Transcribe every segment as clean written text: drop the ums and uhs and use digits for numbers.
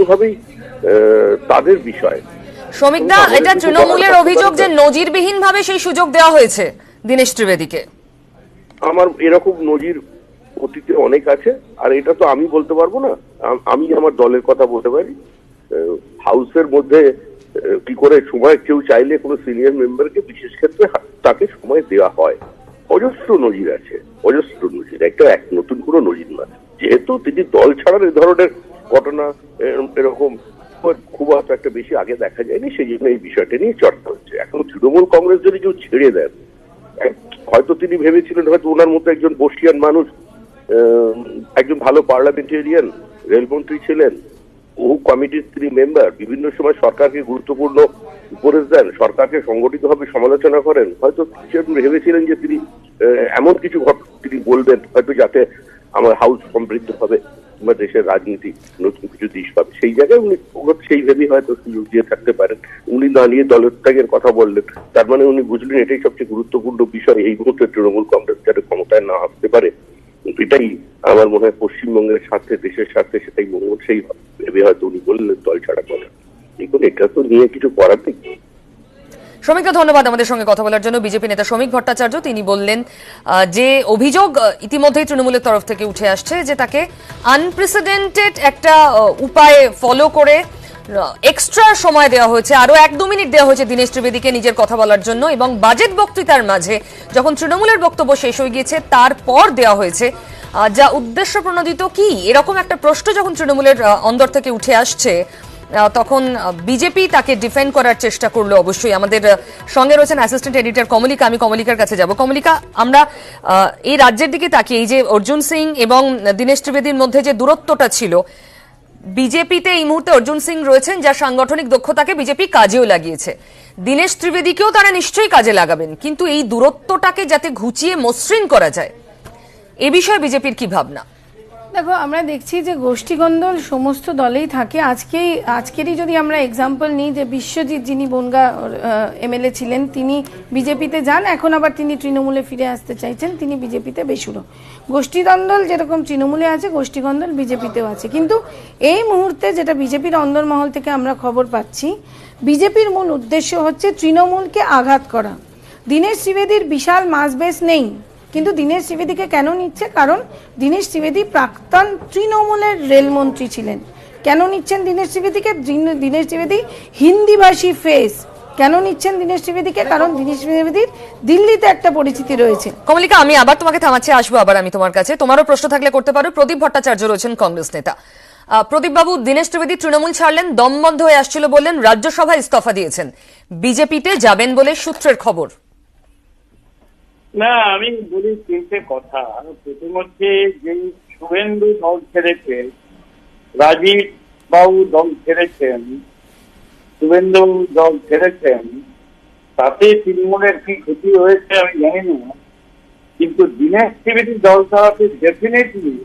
কোনোভাবেই তাদের বিষয়। শ্রমিকদা, এটা তৃণমূলের অভিযোগ যে নজিরবিহীন ভাবে সেই সুযোগ দেওয়া হয়েছে দীনেশ ত্রিবেদীকে। আমার এরকম নজির অতীতে অনেক আছে, আর এটা তো আমি বলতে পারবো না, আমি আমার দলের কথা বলতে পারি। হাউসের মধ্যে কি করে সময় কেউ চাইলে কোনো সিনিয়র মেম্বারকে বিশেষ ক্ষেত্রে তাকে সময় দেওয়া হয়, অজস্র নজির আছে, অজস্র নজির, একটা নতুন কোনো নজির না। যেহেতু তিনি দল ছাড়ার এই ধরনের ঘটনা এরকম খুব একটা বেশি আগে দেখা যায়নি, সেই জন্য এই বিষয়টা নিয়ে চর্চা হচ্ছে। এখন তৃণমূল কংগ্রেস যদি কেউ ছেড়ে দেন, হয়তো তিনি ভেবেছিলেন হয়তো ওনার মতো একজন বর্ষিয়ান মানুষ, একজন ভালো পার্লামেন্টেরিয়ান, রেলমন্ত্রী ছিলেন, বহু কমিটির তিনি মেম্বার, বিভিন্ন সময় সরকারকে গুরুত্বপূর্ণ উপদেশ দেন, সরকারকে সংগঠিতভাবে সমালোচনা করেন, হয়তো ভেবেছিলেন যে তিনি এমন কিছু তিনি বলবেন হয়তো যাতে আমার হাউস সমৃদ্ধ হবে, আমার দেশের রাজনীতি নতুন কিছু দিশ পাবে। সেই জায়গায় উনি সেই ভেবেই হয়তো সুযোগ দিয়ে থাকতে পারেন। উনি দাঁড়িয়ে দলত্যাগের কথা বললেন, তার মানে উনি বুঝলেন এটাই সবচেয়ে গুরুত্বপূর্ণ বিষয় এই মুহূর্তে তৃণমূল কংগ্রেস যাতে ক্ষমতায় না আসতে পারে। এটাই আমার মনে হয় পশ্চিমবঙ্গের স্বার্থে, দেশের স্বার্থে সেটাই মঙ্গল, সেই ভেবে হয়তো উনি বললেন দল ছাড়া কথা। দেখুন, এটা তো নিয়ে কিছু করার নেই। শ্রমিককে ধন্যবাদ আমাদের সঙ্গে কথা বলার জন্য। বিজেপি নেতা শ্রমিক ভট্টাচার্য তিনি বললেন যে অভিযোগ ইতিমধ্যেই তৃণমূলের তরফ থেকে উঠে আসছে যে তাকে আনপ্রেসিডেন্টেড একটা উপায় ফলো করে এক্সট্রা সময় দেওয়া হয়েছে, আরো 1-2 মিনিট দেওয়া হয়েছে দীনেশ ত্রিবেদীকে নিজের কথা বলার জন্য, এবং বাজেট বক্তৃতার মাঝে যখন তৃণমূলের বক্তব্য শেষ হয়ে গিয়েছে তারপর দেওয়া হয়েছে, যা উদ্দেশ্য প্রণোদিত কি এরকম একটা প্রশ্ন যখন তৃণমূলের অন্দর থেকে উঠে আসছে তখন বিজেপি তাকে ডিফেন্ড করার চেষ্টা করলো। অবশ্যই আমাদের সঙ্গে রয়েছেন অ্যাসিস্ট্যান্ট এডিটর কমলিকা, আমি কমলিকার কাছে যাব। কমলিকা, আমরা এই রাজ্যের দিকে তাকিয়ে এই যে অর্জুন সিং এবং দীনেশ ত্রিবেদীর মধ্যে যে দূরত্বটা ছিল, বিজেপিতে এই মুহূর্তে অর্জুন সিং রয়েছেন যার সাংগঠনিক দক্ষতাকে বিজেপি কাজেও লাগিয়েছে, দীনেশ ত্রিবেদীকেও তারা নিশ্চয়ই কাজে লাগাবেন, কিন্তু এই দূরত্বটাকে যাতে ঘুচিয়ে মসৃণ করা যায় এ বিষয়ে বিজেপির কি ভাবনা? দেখো, আমরা দেখছি যে গোষ্ঠীদ্বন্দ্ব সমস্ত দলেই থাকে। আজকেরই যদি আমরা এক্সাম্পল নিই, যে বিশ্বজিৎ যিনি বনগা এমএলএ ছিলেন তিনি বিজেপিতে যান, এখন আবার তিনি তৃণমূলে ফিরে আসতে চাইছেন, তিনি বিজেপিতে বেসুরো। গোষ্ঠীদ্বন্দ্ব যেরকম তৃণমূলে আছে, গোষ্ঠীদ্বন্দ্ব বিজেপিতেও আছে। কিন্তু এই মুহূর্তে যেটা বিজেপির অন্দরমহল থেকে আমরা খবর পাচ্ছি, বিজেপির মূল উদ্দেশ্য হচ্ছে তৃণমূলকে আঘাত করা। দীনেশ ত্রিবেদীর বিশাল মাসবেস নেই, কিন্তু দীনেশ ত্রিবেদীকে কেন নিচ্ছে? কারণ দীনেশ ত্রিবেদী প্রাক্তন তৃণমূলের রেলমন্ত্রী ছিলেন। কেন নিচ্ছেন দীনেশ ত্রিবেদীকে? দীনেশ ত্রিবেদী হিন্দিভাষী ফেস। কেন নিচ্ছেন দীনেশ ত্রিবেদীকে? কারণ দীনেশ ত্রিবেদীর দিল্লিতে একটা পরিচিতি রয়েছে। কমলিকা, আমি আবার তোমাকে থামাচ্ছি, আসবো আবার আমি তোমার কাছে, তোমারও প্রশ্ন থাকলে করতে পারো। প্রদীপ ভট্টাচার্য রয়েছেন কংগ্রেস নেতা। প্রদীপ বাবু, দীনেশ ত্রিবেদী তৃণমূল ছাড়লেন, দম বন্ধ হয়ে আসছিল বললেন, রাজ্যসভায় ইস্তফা দিয়েছেন, বিজেপিতে যাবেন বলে সূত্রের খবর। না, আমি বলি তিনটে কথা। প্রথম হচ্ছে যে শুভেন্দু দল ছেড়েছেন, রাজীব বাবু দল ছেড়েছেন, শুভেন্দু দল ছেড়েছেন, তাতে তৃণমূলের কি ক্ষতি হয়েছে আমি জানি না, কিন্তু দীনেশ ত্রিবেদী দল ছাড়াতে ডেফিনেটলি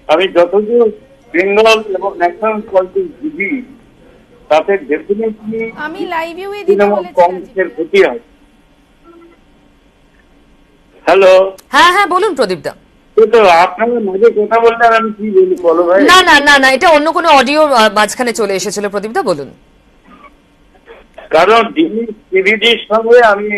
আমি যতদূর বেঙ্গল এবং ন্যাশনাল পলিটিক্স বুঝি তাতে ডেফিনেটলি আমি লাইভেও তৃণমূল কংগ্রেসের ক্ষতি হয়। হ্যালো, হ্যাঁ হ্যাঁ বলুন প্রদীপ দা। তো আপনারা মাঝে কথা বললেন, আমি কি বলি বলো ভাই? না না না না, এটা অন্য কোনো অডিও মাঝখানে চলে এসেছিল প্রদীপ দা, বলুন। কারণ দীনেশ ত্রিবেদীর সঙ্গে আমি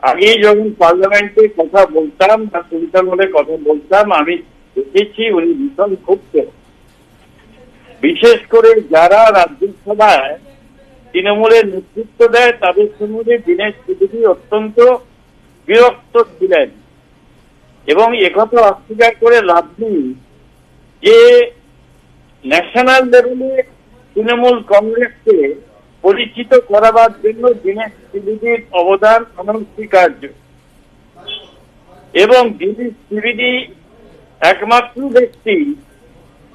আগে যখন পার্লামেন্টে কথা বলতাম বা পরিচালনায় কথা বলতাম, আমি দেখেছি উনি ভীষণ খুঁজছেন। বিশেষ করে যারা রাজ্যসভায় তৃণমূলের নেতৃত্ব দেয় তাদের সঙ্গে দীনেশ ত্রিবেদী অত্যন্ত বিরক্ত ছিলেন। এবং একথা অস্বীকার করে লাভ নেই যে ন্যাশনাল লেভেলে তৃণমূল কংগ্রেসকে পরিচিত করাবার জন্য দীনেশ ত্রিবেদীর অবদান অনস্বীকার্য। এবং দীনেশ ত্রিবেদী একমাত্র ব্যক্তি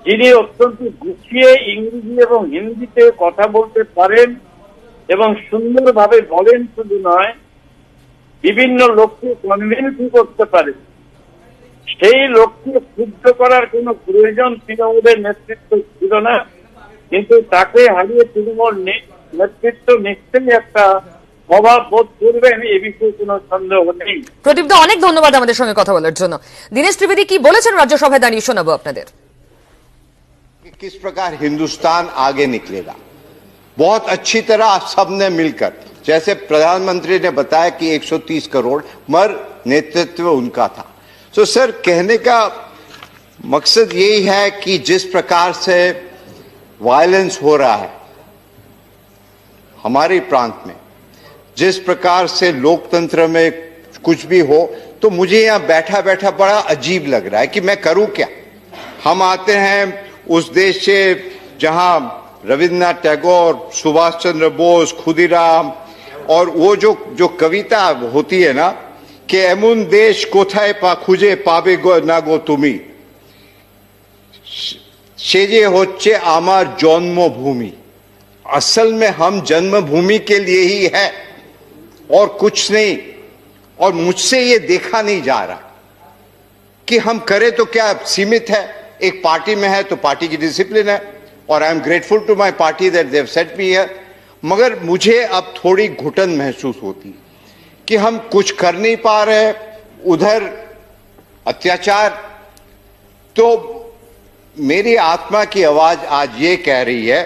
যিনি অত্যন্ত গুছিয়ে ইংরেজি এবং হিন্দিতে কথা বলতে পারেন এবং সুন্দরভাবে বলেন, শুধু নয় বিভিন্ন লোককে কনভিন্স করতে পারে। সেই লক্ষ্যে ক্ষুব্ধ করার কোনো প্রয়োজন তৃণমূলের নেতৃত্ব ছিল না, কিন্তু তাকে হারিয়ে তৃণমূল নেতৃত্ব নিশ্চয়ই একটা অভাব বোধ করবেন, এ বিষয়ে কোনো সন্দেহ নেই। প্রদীপ দা, অনেক ধন্যবাদ আমাদের সঙ্গে কথা বলার জন্য। দীনেশ ত্রিবেদী কি বলেছেন রাজ্যসভায় দাঁড়িয়ে শোনাবো আপনাদের। कि किस प्रकार हिंदुस्तान आगे निकलेगा। बहुत अच्छी तरह आप सबने मिलकर, जैसे प्रधानमंत्री ने बताया कि 130 करोड़, मगर नेतृत्व उनका था। तो सर, कहने का मकसद यही है कि जिस प्रकार से वायलेंस हो रहा है हमारे प्रांत में, जिस प्रकार से लोकतंत्र में कुछ भी हो, तो मुझे यहां बैठा बैठा बड़ा अजीब लग रहा है कि मैं करूं क्या। हम आते हैं उस देश से जहां रविन्द्रनाथ टैगोर, सुभाष चंद्र बोस, खुदीराम, और वो जो कविता होती है ना कि एमुन देश कोथाय पा खुजे पाबे गो ना गो तुमी, सेजे होच्छे आमार जन्मभूमि। असल में हम जन्मभूमि के लिए ही है और कुछ नहीं। और मुझसे ये देखा नहीं जा रहा कि हम करें तो क्या सीमित है। एक पार्टी में है तो पार्टी की डिसिप्लिन है, और I am grateful to my party that they have set me here. मगर मुझे अब थोड़ी घुटन महसूस होती है कि हम कुछ कर नहीं पा रहे, उधर अत्याचार। तो मेरी आत्मा की आवाज आज ये कह रही है,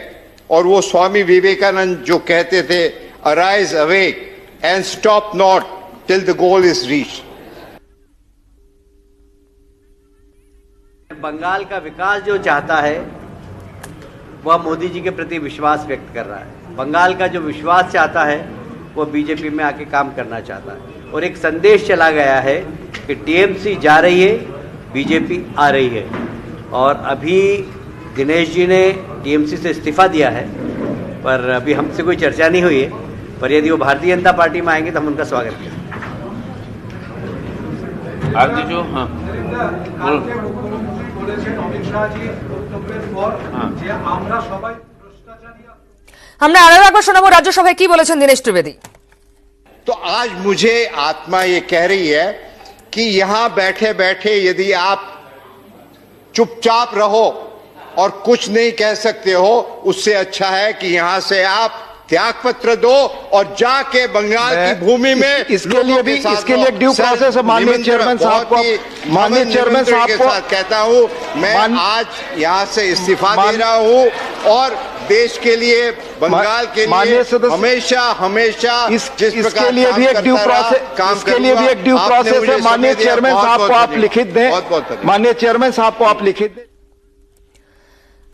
और वो स्वामी विवेकानंद जो कहते थे, arise awake and stop not till the goal is reached. Bengal का विकास जो चाहता है वह मोदी जी के प्रति विश्वास व्यक्त कर रहा है। बंगाल का जो विश्वास चाहता है वो बीजेपी में आके काम करना चाहता है। और एक संदेश चला गया है कि टीएमसी जा रही है, बीजेपी आ रही है। और अभी दिनेश जी ने टीएमसी से इस्तीफा दिया है, पर अभी हमसे कोई चर्चा नहीं हुई है। पर यदि वो भारतीय जनता पार्टी में आएंगे तो हम उनका स्वागत करेंगे। আমরা আরো একবার শোনাবো রাজ্যসভায় কি বলেছেন দীনেশ ত্রিবেদী। तो आज मुझे आत्मा ये कह रही है कि यहां बैठे बैठे यदि आप चुपचाप रहो और कुछ नहीं कह सकते हो, उससे अच्छा है कि यहां से आप त्याग पत्र दो और जाके बंगाल की भूमि में इसके लिए ड्यू प्रोसेस है। माननीय चेयरमैन साहब को, माननीय चेयरमैन साहब को कहता हूं, मैं आज यहां से इस्तीफा दे रहा हूं और देश के लिए, बंगाल के लिए हमेशा हमेशा इसके लिए भी एक ड्यू प्रोसेस, इसके लिए भी एक ड्यू प्रोसेस है। माननीय चेयरमैन साहब को आप लिखित दें, माननीय चेयरमैन साहब को आप लिखित दें।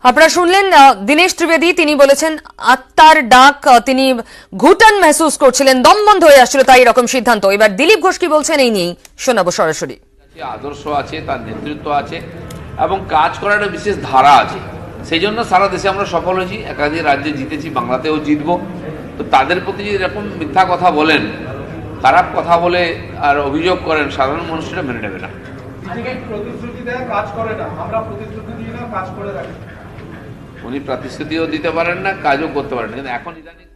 আপনারা শুনলেন দীনেশ ত্রিবেদী, তিনি বলেছেন আত্মার ডাক, তিনি ঘুটন মেহসুস করছিলেন, দম বন্ধ হয়ে আসছিল, তাই এরকম সিদ্ধান্ত। এবার দিলীপ ঘোষ কি বলছেন এই নিয়ে শোনাবো সরাসরি। আদর্শ আছে, তার নেতৃত্ব আছে এবং কাজ করার একটা বিশেষ ধারা আছে। সেই জন্য সারা দেশে আমরা সফল হয়েছি, একাধিক রাজ্যে জিতেছি, বাংলাতেও জিতবো। তো তাদের প্রতি যদি এরকম মিথ্যা কথা বলেন, খারাপ কথা বলে আর অভিযোগ করেন, সাধারণ মানুষরা মেনে নেবে না। প্রতিশ্রুতি দেয়, কাজ করে না। আমরা প্রতিশ্রুতি দিই না, কাজ করে রাখি। উনি প্রতিশ্রুতিও দিতে পারেন না, কাজও করতে পারেন না। কিন্তু এখন ইদানিং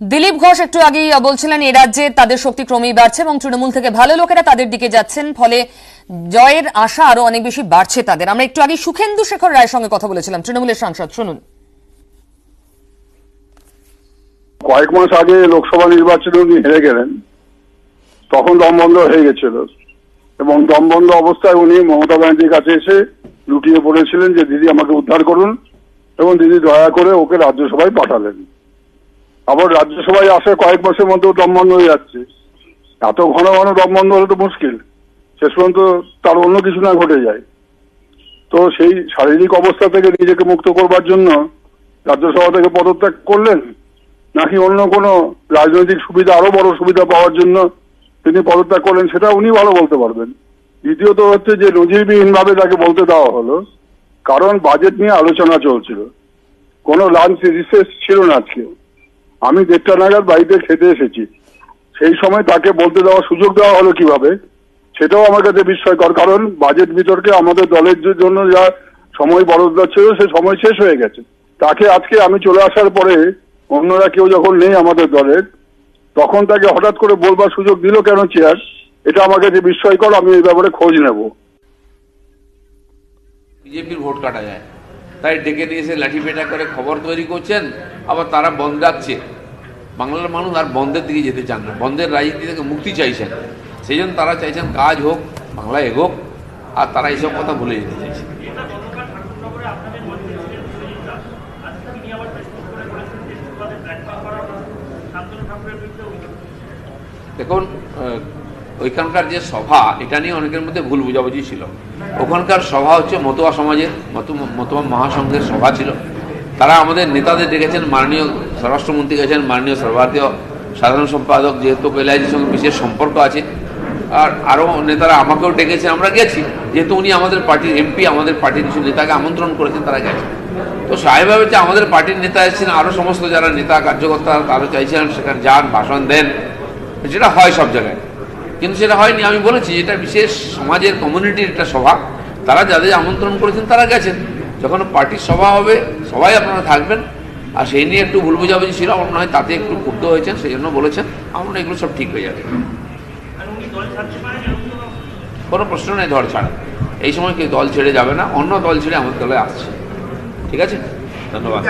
দিলীপ ঘোষ একটু আগেই বলছিলেন এই রাজ্যে তাদের শক্তি ক্রমেই বাড়ছে এবং তৃণমূল থেকে ভালো লোকেরা তাদের দিকে যাচ্ছেন, ফলে জয়ের আশা আরো অনেক বেশি বাড়ছে তাদের। আমরা একটু আগে সুখেন্দু শেখর রায়ের সঙ্গে কথা বলেছিলাম, তৃণমূলের সাংসদ, শুনুন। কয়েক মাস আগে লোকসভা নির্বাচনে উনি হেরে গেলেন, তখন দমবন্ধ হয়ে গেছিল এবং দমবন্ধ অবস্থায় উনি মমতা ব্যানার্জির কাছে এসে লুটিয়ে পড়েছিলেন যে দিদি আমাকে উদ্ধার করুন, এবং দিদি দয়া করে ওকে রাজ্যসভায় পাঠালেন। আবার রাজ্যসভায় আসে কয়েক মাসের মধ্যেও দমবন্ধ হয়ে যাচ্ছে। এত ঘন ঘন দমবন্ধ হলে তো মুশকিল, শেষ পর্যন্ত তার অন্য কিছু না ঘটে যায়। তো সেই শারীরিক অবস্থা থেকে নিজেকে মুক্ত করবার জন্য রাজ্যসভা থেকে পদত্যাগ করলেন, নাকি অন্য কোনো রাজনৈতিক সুবিধা, আরো বড় সুবিধা পাওয়ার জন্য তিনি পদত্যাগ করলেন, সেটা উনি ভালো বলতে পারবেন। দ্বিতীয়ত হচ্ছে যে নজিরবিহীন ভাবে তাকে বলতে দেওয়া হলো, কারণ বাজেট নিয়ে আলোচনা চলছিল, কোনো লাঞ্চ রিসেস ছিল না। আজকে আমি 1:30 নাগাদ বাড়িতে খেতে এসেছি, সেই সময় তাকে বলতে দেওয়ার সুযোগ দেওয়া হলো কিভাবে, সেটাও আমার কাছে বিস্ময়কর। কারণ বাজেট বিতর্কে আমাদের দলের জন্য যা সময় বরাদ্দ ছিল সে সময় শেষ হয়ে গেছে। তাকে আজকে আমি চলে আসার পরে অন্যরা কেউ যখন নেই আমাদের দলের, তখন তাকে হঠাৎ করে বলবার সুযোগ দিল কেন চেয়ার, এটা আমার কাছে বিস্ময়কর। আমি এই ব্যাপারে খোঁজ নেব। বিজেপির ভোট কাটা যায়, তাই ডেকে নিয়ে এসে লাঠিপেটা করে খবর তৈরি করছেন, আবার তারা বন্ধ রাখছে। বাংলার মানুষ আর বন্ধের দিকে যেতে চান না, বন্ধের রাজনীতি থেকে মুক্তি চাইছেন। সেই জন্য তারা চাইছেন কাজ হোক, বাংলা এগোক, আর তারা এইসব কথা ভুলে যেতে চাইছে। দেখুন, ওইখানকার যে সভা, এটা নিয়ে অনেকের মধ্যে ভুল বুঝাবুঝি ছিল। ওখানকার সভা হচ্ছে মতুয়া সমাজের, মতুয়া মহাসংঘের সভা ছিল। তারা আমাদের নেতাদের ডেকেছেন, মাননীয় স্বরাষ্ট্রমন্ত্রী গেছেন, মাননীয় সর্বভারতীয় সাধারণ সম্পাদক, যেহেতু কৈলাসজির সঙ্গে বিশেষ সম্পর্ক আছে, আর আরও নেতারা আমাকেও ডেকেছেন, আমরা গেছি। যেহেতু উনি আমাদের পার্টির এমপি, আমাদের পার্টির কিছু নেতাকে আমন্ত্রণ করেছেন, তারা গেছেন। তো স্বাভাবিকভাবে যে আমাদের পার্টির নেতা এসেছেন, আরও সমস্ত যারা নেতা কার্যকর্তা তারা চাইছিলেন সেখানে যান, ভাষণ দেন, যেটা হয় সব জায়গায়, কিন্তু সেটা হয়নি। আমি বলেছি এটা বিশেষ সমাজের কমিউনিটির একটা সভা, তারা যাদের আমন্ত্রণ করেছেন তারা গেছেন। যখন পার্টির সভা হবে সবাই আপনারা থাকবেন, আর সেই নিয়ে একটু ভুল বোঝাবুঝি ছিল, আমার মনে হয় তাতে একটু ক্ষুব্ধ হয়েছেন, সেই জন্য বলেছেন। আমার মনে হয় এগুলো সব ঠিক হয়ে যাবে, কোনো প্রশ্ন নেই দল ছাড়া। এই সময় কেউ দল ছেড়ে যাবে না, অন্য দল ছেড়ে আমাদের দলে আসছে। ঠিক আছে, ধন্যবাদ।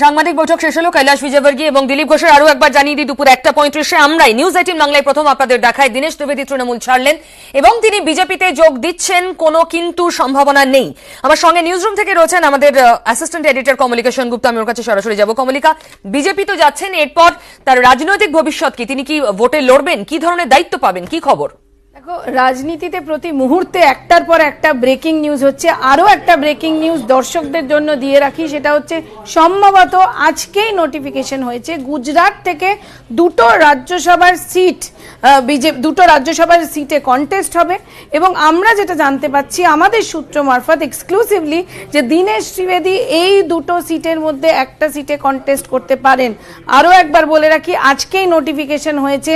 সাংবাদিক বৈঠক শেষ হলো। কৈলাস বিজয়বর্গীয় এবং দিলীপ ঘোষের আরো একবার জানিয়ে দিই, দুপুর 1:35 আমরাই নিউজ 18 বাংলায় প্রথম আপনাদের দেখায় দীনেশ ত্রিবেদী তৃণমূল ছাড়লেন এবং তিনি বিজেপিতে যোগ দিচ্ছেন, কোনো কিন্তু সম্ভাবনা নেই। আমার সঙ্গে নিউজরুম থেকে রয়েছেন আমাদের অ্যাসিস্ট্যান্ট এডিটর কমলিকা সেনগুপ্ত। আমি ওর কাছে সরাসরি যাব। কমলিকা, বিজেপি তো যাচ্ছেন, এরপর তার রাজনৈতিক ভবিষ্যৎ কি? তিনি কি ভোটে লড়বেন? কি ধরনের দায়িত্ব পাবেন? কি খবর? দেখো, রাজনীতিতে প্রতি মুহূর্তে একটার পর একটা ব্রেকিং নিউজ হচ্ছে। আরও একটা ব্রেকিং নিউজ দর্শকদের জন্য দিয়ে রাখি, সেটা হচ্ছে সম্ভবত আজকেই নোটিফিকেশন হয়েছে গুজরাট থেকে দুটো রাজ্যসভার সিটে কন্টেস্ট হবে। এবং আমরা যেটা জানতে পাচ্ছি আমাদের সূত্র মারফত এক্সক্লুসিভলি, যে দীনেশ ত্রিবেদী এই দুটো সিটের মধ্যে একটা সিটে কন্টেস্ট করতে পারেন। আরও একবার বলে রাখি, আজকেই নোটিফিকেশন হয়েছে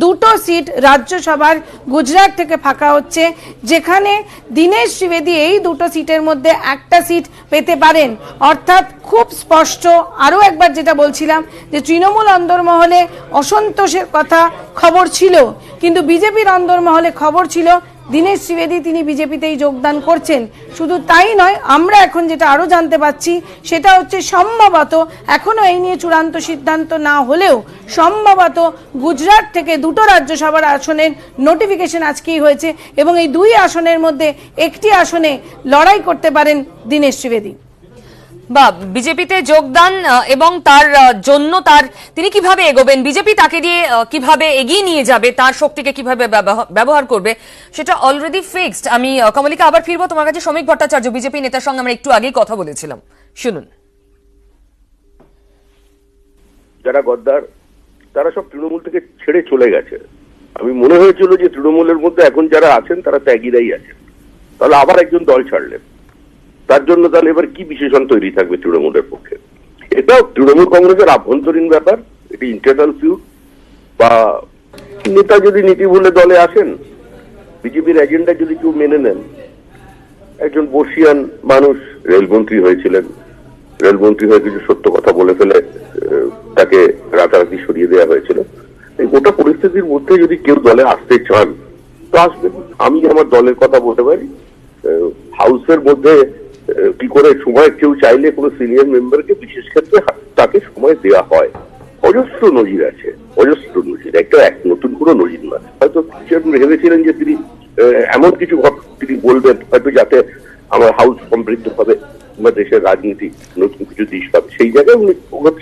দুটো সিট রাজ্যসভার গুজরাট থেকে ফাঁকা হচ্ছে, যেখানে দীনেশ ত্রিবেদী এই দুটো সিটের মধ্যে একটা সিট পেতে পারেন। অর্থাৎ খুব স্পষ্ট। আরও একবার যেটা বলছিলাম, যে তৃণমূল অন্দরমহলে অসন্তোষের কথা খবর ছিল, কিন্তু বিজেপির অন্দরমহলে খবর ছিল দীনেশ ত্রিবেদী তিনি বিজেপিতেই যোগদান করছেন। শুধু তাই নয়, আমরা এখন যেটা আরো জানতে পাচ্ছি সেটা হচ্ছে সম্ভবত, এখনো এই নিয়ে চূড়ান্ত সিদ্ধান্ত না হলেও সম্ভবত গুজরাট থেকে দুটো রাজ্যসভার আসনের নোটিফিকেশন আজকেই হয়েছে এবং এই দুই আসনের মধ্যে একটি আসনে লড়াই করতে পারেন দীনেশ ত্রিবেদী। বা বিজেপিতে যোগদান এবং তার জন্য তিনি কিভাবে এগোবেন, বিজেপি তাকে দিয়ে কিভাবে এগিয়ে নিয়ে যাবে, তার শক্তিকে কিভাবে ব্যবহার করবে, সেটা অলরেডি ফিক্সড। আমি কমলিকা আবার ফিরবো তোমার কাছে। শ্রমিক ভট্টাচার্য বিজেপি নেতার সঙ্গে আমরা একটু আগেই কথা বলেছিলাম, শুনুন। যারা গদ্দার তারা সব তৃণমূল থেকে ছেড়ে চলে গেছে। আমি মনে হয়েছিল যে তৃণমূলের মধ্যে এখন যারা আছেন তারা ত্যাগীরাই আছেন, তাহলে আবার একজন দল ছাড়লেন, তার জন্য তাহলে এবার কি বিশেষণ তৈরি থাকবে তৃণমূলের পক্ষে? এটা তৃণমূল কংগ্রেসের আভ্যন্তরীণ ব্যাপার, এটি ইন্টারনাল ফিউড। বা নেতা যদি নীতি ভুলে দলে আসেন, বিজেপির এজেন্ডা যদি কেউ মেনে নেন, একজন বর্ষিয়ান মানুষ রেলমন্ত্রী হয়েছিলেন, রেলমন্ত্রী হয়ে কিছু সত্য কথা বলে ফেলে তাকে রাতারাতি সরিয়ে দেওয়া হয়েছিল। এই গোটা পরিস্থিতির মধ্যে যদি কেউ দলে আসতে চান তো আসবেন। আমি আমার দলের কথা বলতে পারি, হাউসের মধ্যে কি করে সময় কেউ চাইলে কোনো সিনিয়র মেম্বারকে বিশেষ ক্ষেত্রে তাকে সময় দেওয়া হয়। অজস্র নজির আছে, অজস্র নজির, একটা নতুন কোনো নজির না। হয়তো ভেবেছিলেন যে তিনি এমন কিছু তিনি বলবেন হয়তো যাতে আমার হাউস সমৃদ্ধ হবে বা দেশের রাজনীতি নতুন কিছু দিশ পাবে, সেই জায়গায় উনি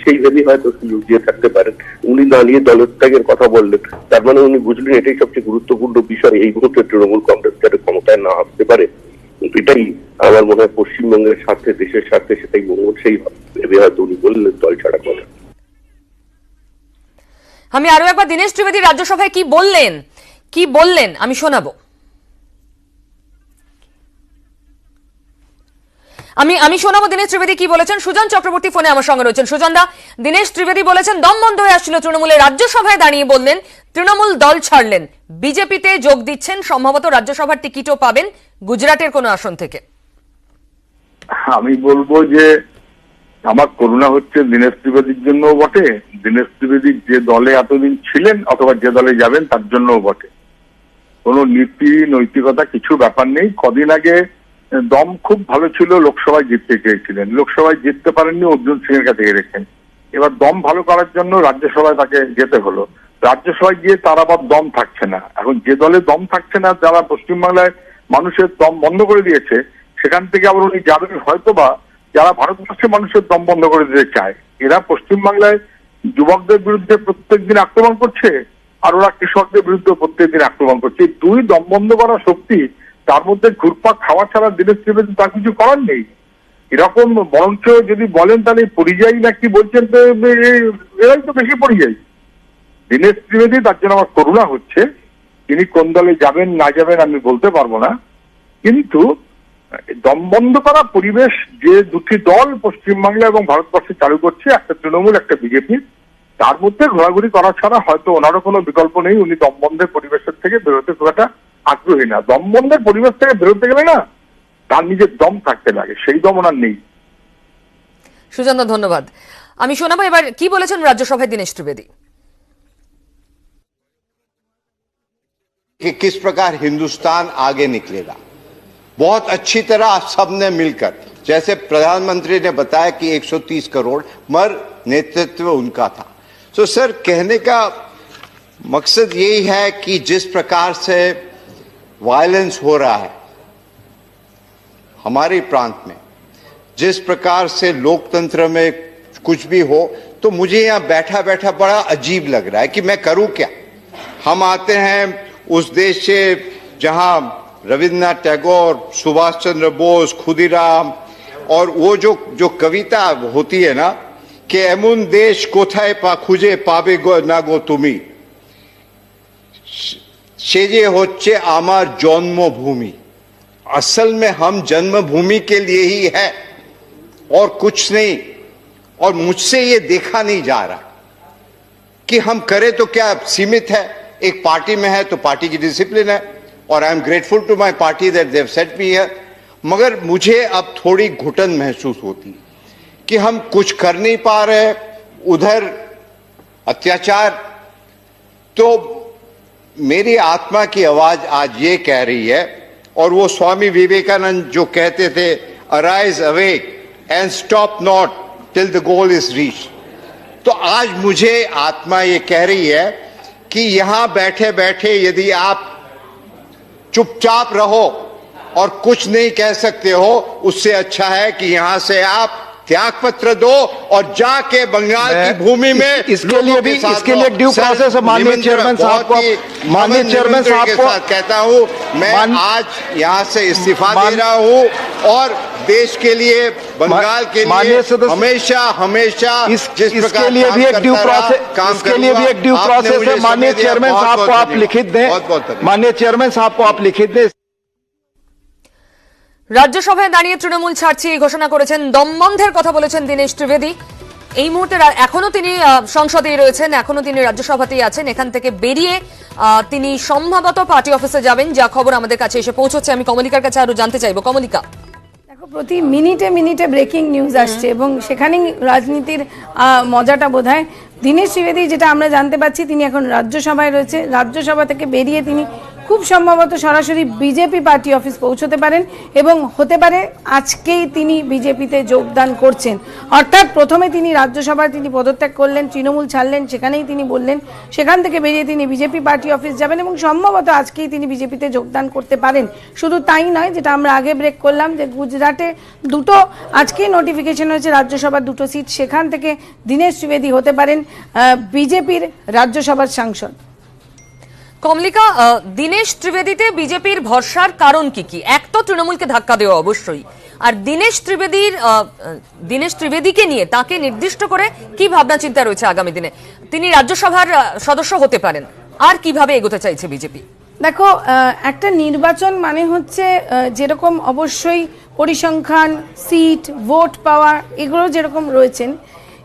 সেই ভেবেই হয়তো সুযোগ দিয়ে থাকতে পারেন। উনি না নিয়ে দলত্যাগের কথা বললেন, তার মানে উনি বুঝলেন এটাই সবচেয়ে গুরুত্বপূর্ণ বিষয় এই মুহূর্তে তৃণমূল কংগ্রেস যাতে ক্ষমতায় না আসতে পারে। এটাই আমার মনে হয় পশ্চিমবঙ্গের স্বার্থে, দেশের স্বার্থে সেটাই মঙ্গল, সেই ভেবে হয়তো উনি বললেন দল ছাড়া কথা। আমি আরো একবার দীনেশ ত্রিবেদী রাজ্যসভায় কি বললেন আমি শোনাবো। আমি শোনাবো দীনেশ ত্রিবেদী কি বলেছেন। সুজন চক্রবর্তী ফোনে আমার সঙ্গে রয়েছেন। সুজন দা, দীনেশ ত্রিবেদী বলেছেন দম বন্ধ হয়ে আসছিল তৃণমূলের, রাজ্যসভায় দাঁড়িয়ে বললেন তৃণমূল দল ছাড়লেন, বিজেপিতে যোগ দিচ্ছেন, সম্ভবত রাজ্যসভার টিকিটও পাবেন গুজরাটের কোন আসন থেকে। আমি বলবো যে আমার করুণা হচ্ছে দীনেশ ত্রিবেদীর জন্যও বটে, দীনেশ ত্রিবেদী যে দলে এতদিন ছিলেন অথবা যে দলে যাবেন তার জন্যও বটে। কোনো নীতি নৈতিকতা কিছু ব্যাপার নেই। কদিন আগে দম খুব ভালো ছিল, লোকসভায় জিততে চেয়েছিলেন, লোকসভায় জিততে পারেননি, অর্জুন সিং এর কাছে হেরেছেন। এবার দম ভালো করার জন্য রাজ্যসভায় তাকে যেতে হলো। রাজ্যসভায় গিয়ে তার আবার দম থাকছে না। এখন যে দলে দম থাকছে না, যারা পশ্চিমবাংলায় মানুষের দম বন্ধ করে দিয়েছে, সেখান থেকে আবার উনি যাবেন হয়তো বা যারা ভারতবর্ষের মানুষের দম বন্ধ করে দিতে চায়। এরা পশ্চিমবাংলায় যুবকদের বিরুদ্ধে প্রত্যেকদিন আক্রমণ করছে, আর ওরা কৃষকদের বিরুদ্ধে প্রত্যেকদিন আক্রমণ করছে। এই দুই দম বন্ধ করা শক্তি, তার মধ্যে ঘুরপাক খাওয়া ছাড়া দীনেশ ত্রিবেদী তার কিছু করার নেই। এরকম বরঞ্চ যদি বলেন তাহলে পরিযায়ী না কি বলছেন, তো এরাই তো বেশি পরিযায়ী। দীনেশ ত্রিবেদী, তার জন্য আমার করুণা হচ্ছে। তিনি কোন দলে যাবেন না যাবেন আমি বলতে পারবো না, কিন্তু দম বন্ধ করা পরিবেশ যে দুটি দল পশ্চিমবাংলা এবং ভারতবর্ষে চালু করছে, একটা তৃণমূল একটা বিজেপি, তার মধ্যে ঘোরাঘুরি করা ছাড়া হয়তো ওনারও কোনো বিকল্প নেই। উনি দম বন্ধের পরিবেশের থেকে বেরোতে খুব একটা আগ্রহী না। দম বন্ধের পরিবেশ থেকে বেরোতে গেলে না তার নিজের দম থাকতে লাগে, সেই দম ওনার নেই। সুজানদা, ধন্যবাদ। আমি শোনাবো এবার কি বলেছেন রাজ্যসভায় দীনেশ ত্রিবেদী। कि किस प्रकार हिंदुस्तान आगे निकलेगा, बहुत अच्छी तरह सबने मिलकर, जैसे प्रधानमंत्री ने बताया कि 130 करोड़, मगर नेतृत्व उनका था। तो सर, कहने का मकसद यही है कि जिस प्रकार से वायलेंस हो रहा है हमारे प्रांत में, जिस प्रकार से लोकतंत्र में कुछ भी हो, तो मुझे यहां बैठा बैठा बड़ा अजीब लग रहा है कि मैं करूं क्या। हम आते हैं उस देश से जहां रविन्द्रनाथ टैगोर, सुभाष चंद्र बोस, खुदीराम, और वो जो कविता होती है ना कि एमुन देश कोथाय पा खुजे पाबे गो ना गो तुमी, सेजे होच्छे आमार जन्मभूमि। असल में हम जन्मभूमि के लिए ही है और कुछ नहीं। और मुझसे ये देखा नहीं जा रहा कि हम करें तो क्या सीमित है। एक पार्टी में है तो पार्टी की डिसिप्लिन है, और I am grateful to my party that they have set me here. मगर मुझे अब थोड़ी घुटन महसूस होती कि हम कुछ कर नहीं पा रहे, उधर अत्याचार। तो मेरी आत्मा की आवाज आज ये कह रही है, और वो स्वामी विवेकानंद जो कहते थे, arise awake and stop not till the goal is reach. तो आज मुझे आत्मा ये कह रही है कि यहां बैठे बैठे यदि आप चुपचाप रहो और कुछ नहीं कह सकते हो, उससे अच्छा है कि यहां से आप त्याग पत्र दो और जाके बंगाल की भूमि में इसके लिए ड्यू प्रोसेस माननीय चेयरमैन साहब को कहता हूं, मैं आज यहां से इस्तीफा दे रहा हूं और देश के लिए, बंगाल के लिए हमेशा हमेशा जिस प्रकार इसके लिए भी एक ड्यू प्रोसेस है। माननीय चेयरमैन साहब को आप लिखित दें, माननीय चेयरमैन साहब को आप लिखित दें। রাজ্যসভায় দাঁড়িয়ে তৃণমূল ছাড়ছি ঘোষণা করেছেন, দম বন্ধের কথা বলেছেন দীনেশ ত্রিবেদী। এই মুহূর্তে এখনো তিনি সংসদেই রয়েছেন, এখনো তিনি রাজ্যসভাতেই আছেন। এখান থেকে বেরিয়ে তিনি সম্ভবত পার্টি অফিসে যাবেন, যা খবর আমাদের কাছে এসে পৌঁছচ্ছে। আমি কমলিকার কাছে আরো জানতে চাইবো। কমলিকা, দেখো, প্রতি মিনিটে মিনিটে ব্রেকিং নিউজ আসছে এবং সেখানেই রাজনীতির মজাটা বোধহয়। দীনেশ ত্রিবেদী, যেটা আমরা জানতে পারছি, তিনি এখন রাজ্যসভায় রয়েছে। রাজ্যসভা থেকে বেরিয়ে তিনি খুব সম্ভবত সরাসরি বিজেপি পার্টি অফিস পৌঁছতে পারেন এবং হতে পারে আজকেই তিনি বিজেপিতে যোগদান করছেন। অর্থাৎ প্রথমে তিনি রাজ্যসভায় তিনি পদত্যাগ করলেন, তৃণমূল ছাড়লেন, সেখানেই তিনি বললেন, সেখান থেকে বেরিয়ে তিনি বিজেপি পার্টি অফিস যাবেন এবং সম্ভবত আজকেই তিনি বিজেপিতে যোগদান করতে পারেন। শুধু তাই নয়, যেটা আমরা আগে ব্রেক করলাম, যে গুজরাটে দুটো আজকেই নোটিফিকেশন হয়েছে রাজ্যসভার দুটো সিট, সেখান থেকে দীনেশ ত্রিবেদী হতে পারেন বিজেপির রাজ্যসভার সাংসদ। কমলিকা, দীনেশ ত্রিবেদীতে বিজেপির ভরসার কারণ কি কি? এক তো তৃণমূলকে ধাক্কা দেওয়া অবশ্যই, আর দীনেশ ত্রিবেদীকে নিয়ে তাকে নির্দিষ্ট করে কি ভাবনা চিন্তা রয়েছে আগামী দিনে? তিনি রাজ্যসভার সদস্য হতে পারেন, আর কিভাবে এগোতে চাইছে বিজেপি? দেখো, একটা নির্বাচন মানে হচ্ছে যেরকম অবশ্যই পরিসংখ্যান, সিট, ভোট পাওয়া, এগুলো যেরকম রয়েছেন,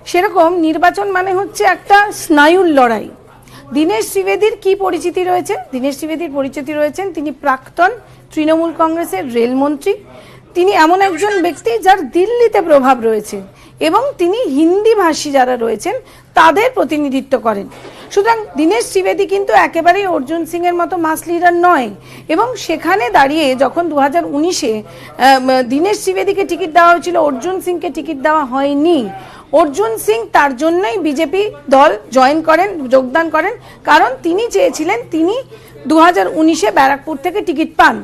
সেরকম নির্বাচন মানে হচ্ছে একটা স্নায়ুর লড়াই। দীনেশ ত্রিবেদীর কি পরিচিতি রয়েছে? দীনেশ ত্রিবেদীর পরিচিতি রয়েছেন, তিনি প্রাক্তন তৃণমূল কংগ্রেসের রেলমন্ত্রী। তিনি এমন একজন ব্যক্তি যার দিল্লিতে প্রভাব রয়েছে এবং তিনি হিন্দি ভাষী যারা রয়েছেন তাদের প্রতিনিধিত্ব করেন। সুতরাং দীনেশ ত্রিবেদী কিন্তু একেবারেই অর্জুন সিং এর মতো মাস লিডার নয় এবং সেখানে দাঁড়িয়ে যখন 2019-এ দীনেশ ত্রিবেদীকে টিকিট দেওয়া হয়েছিল, অর্জুন সিংকে টিকিট দেওয়া হয়নি। অর্জুন সিং তার জন্যই বিজেপি দল যোগদান করেন, কারণ তিনি চেয়েছিলেন তিনি 2019-এ ব্যারাকপুর থেকে টিকিট পান।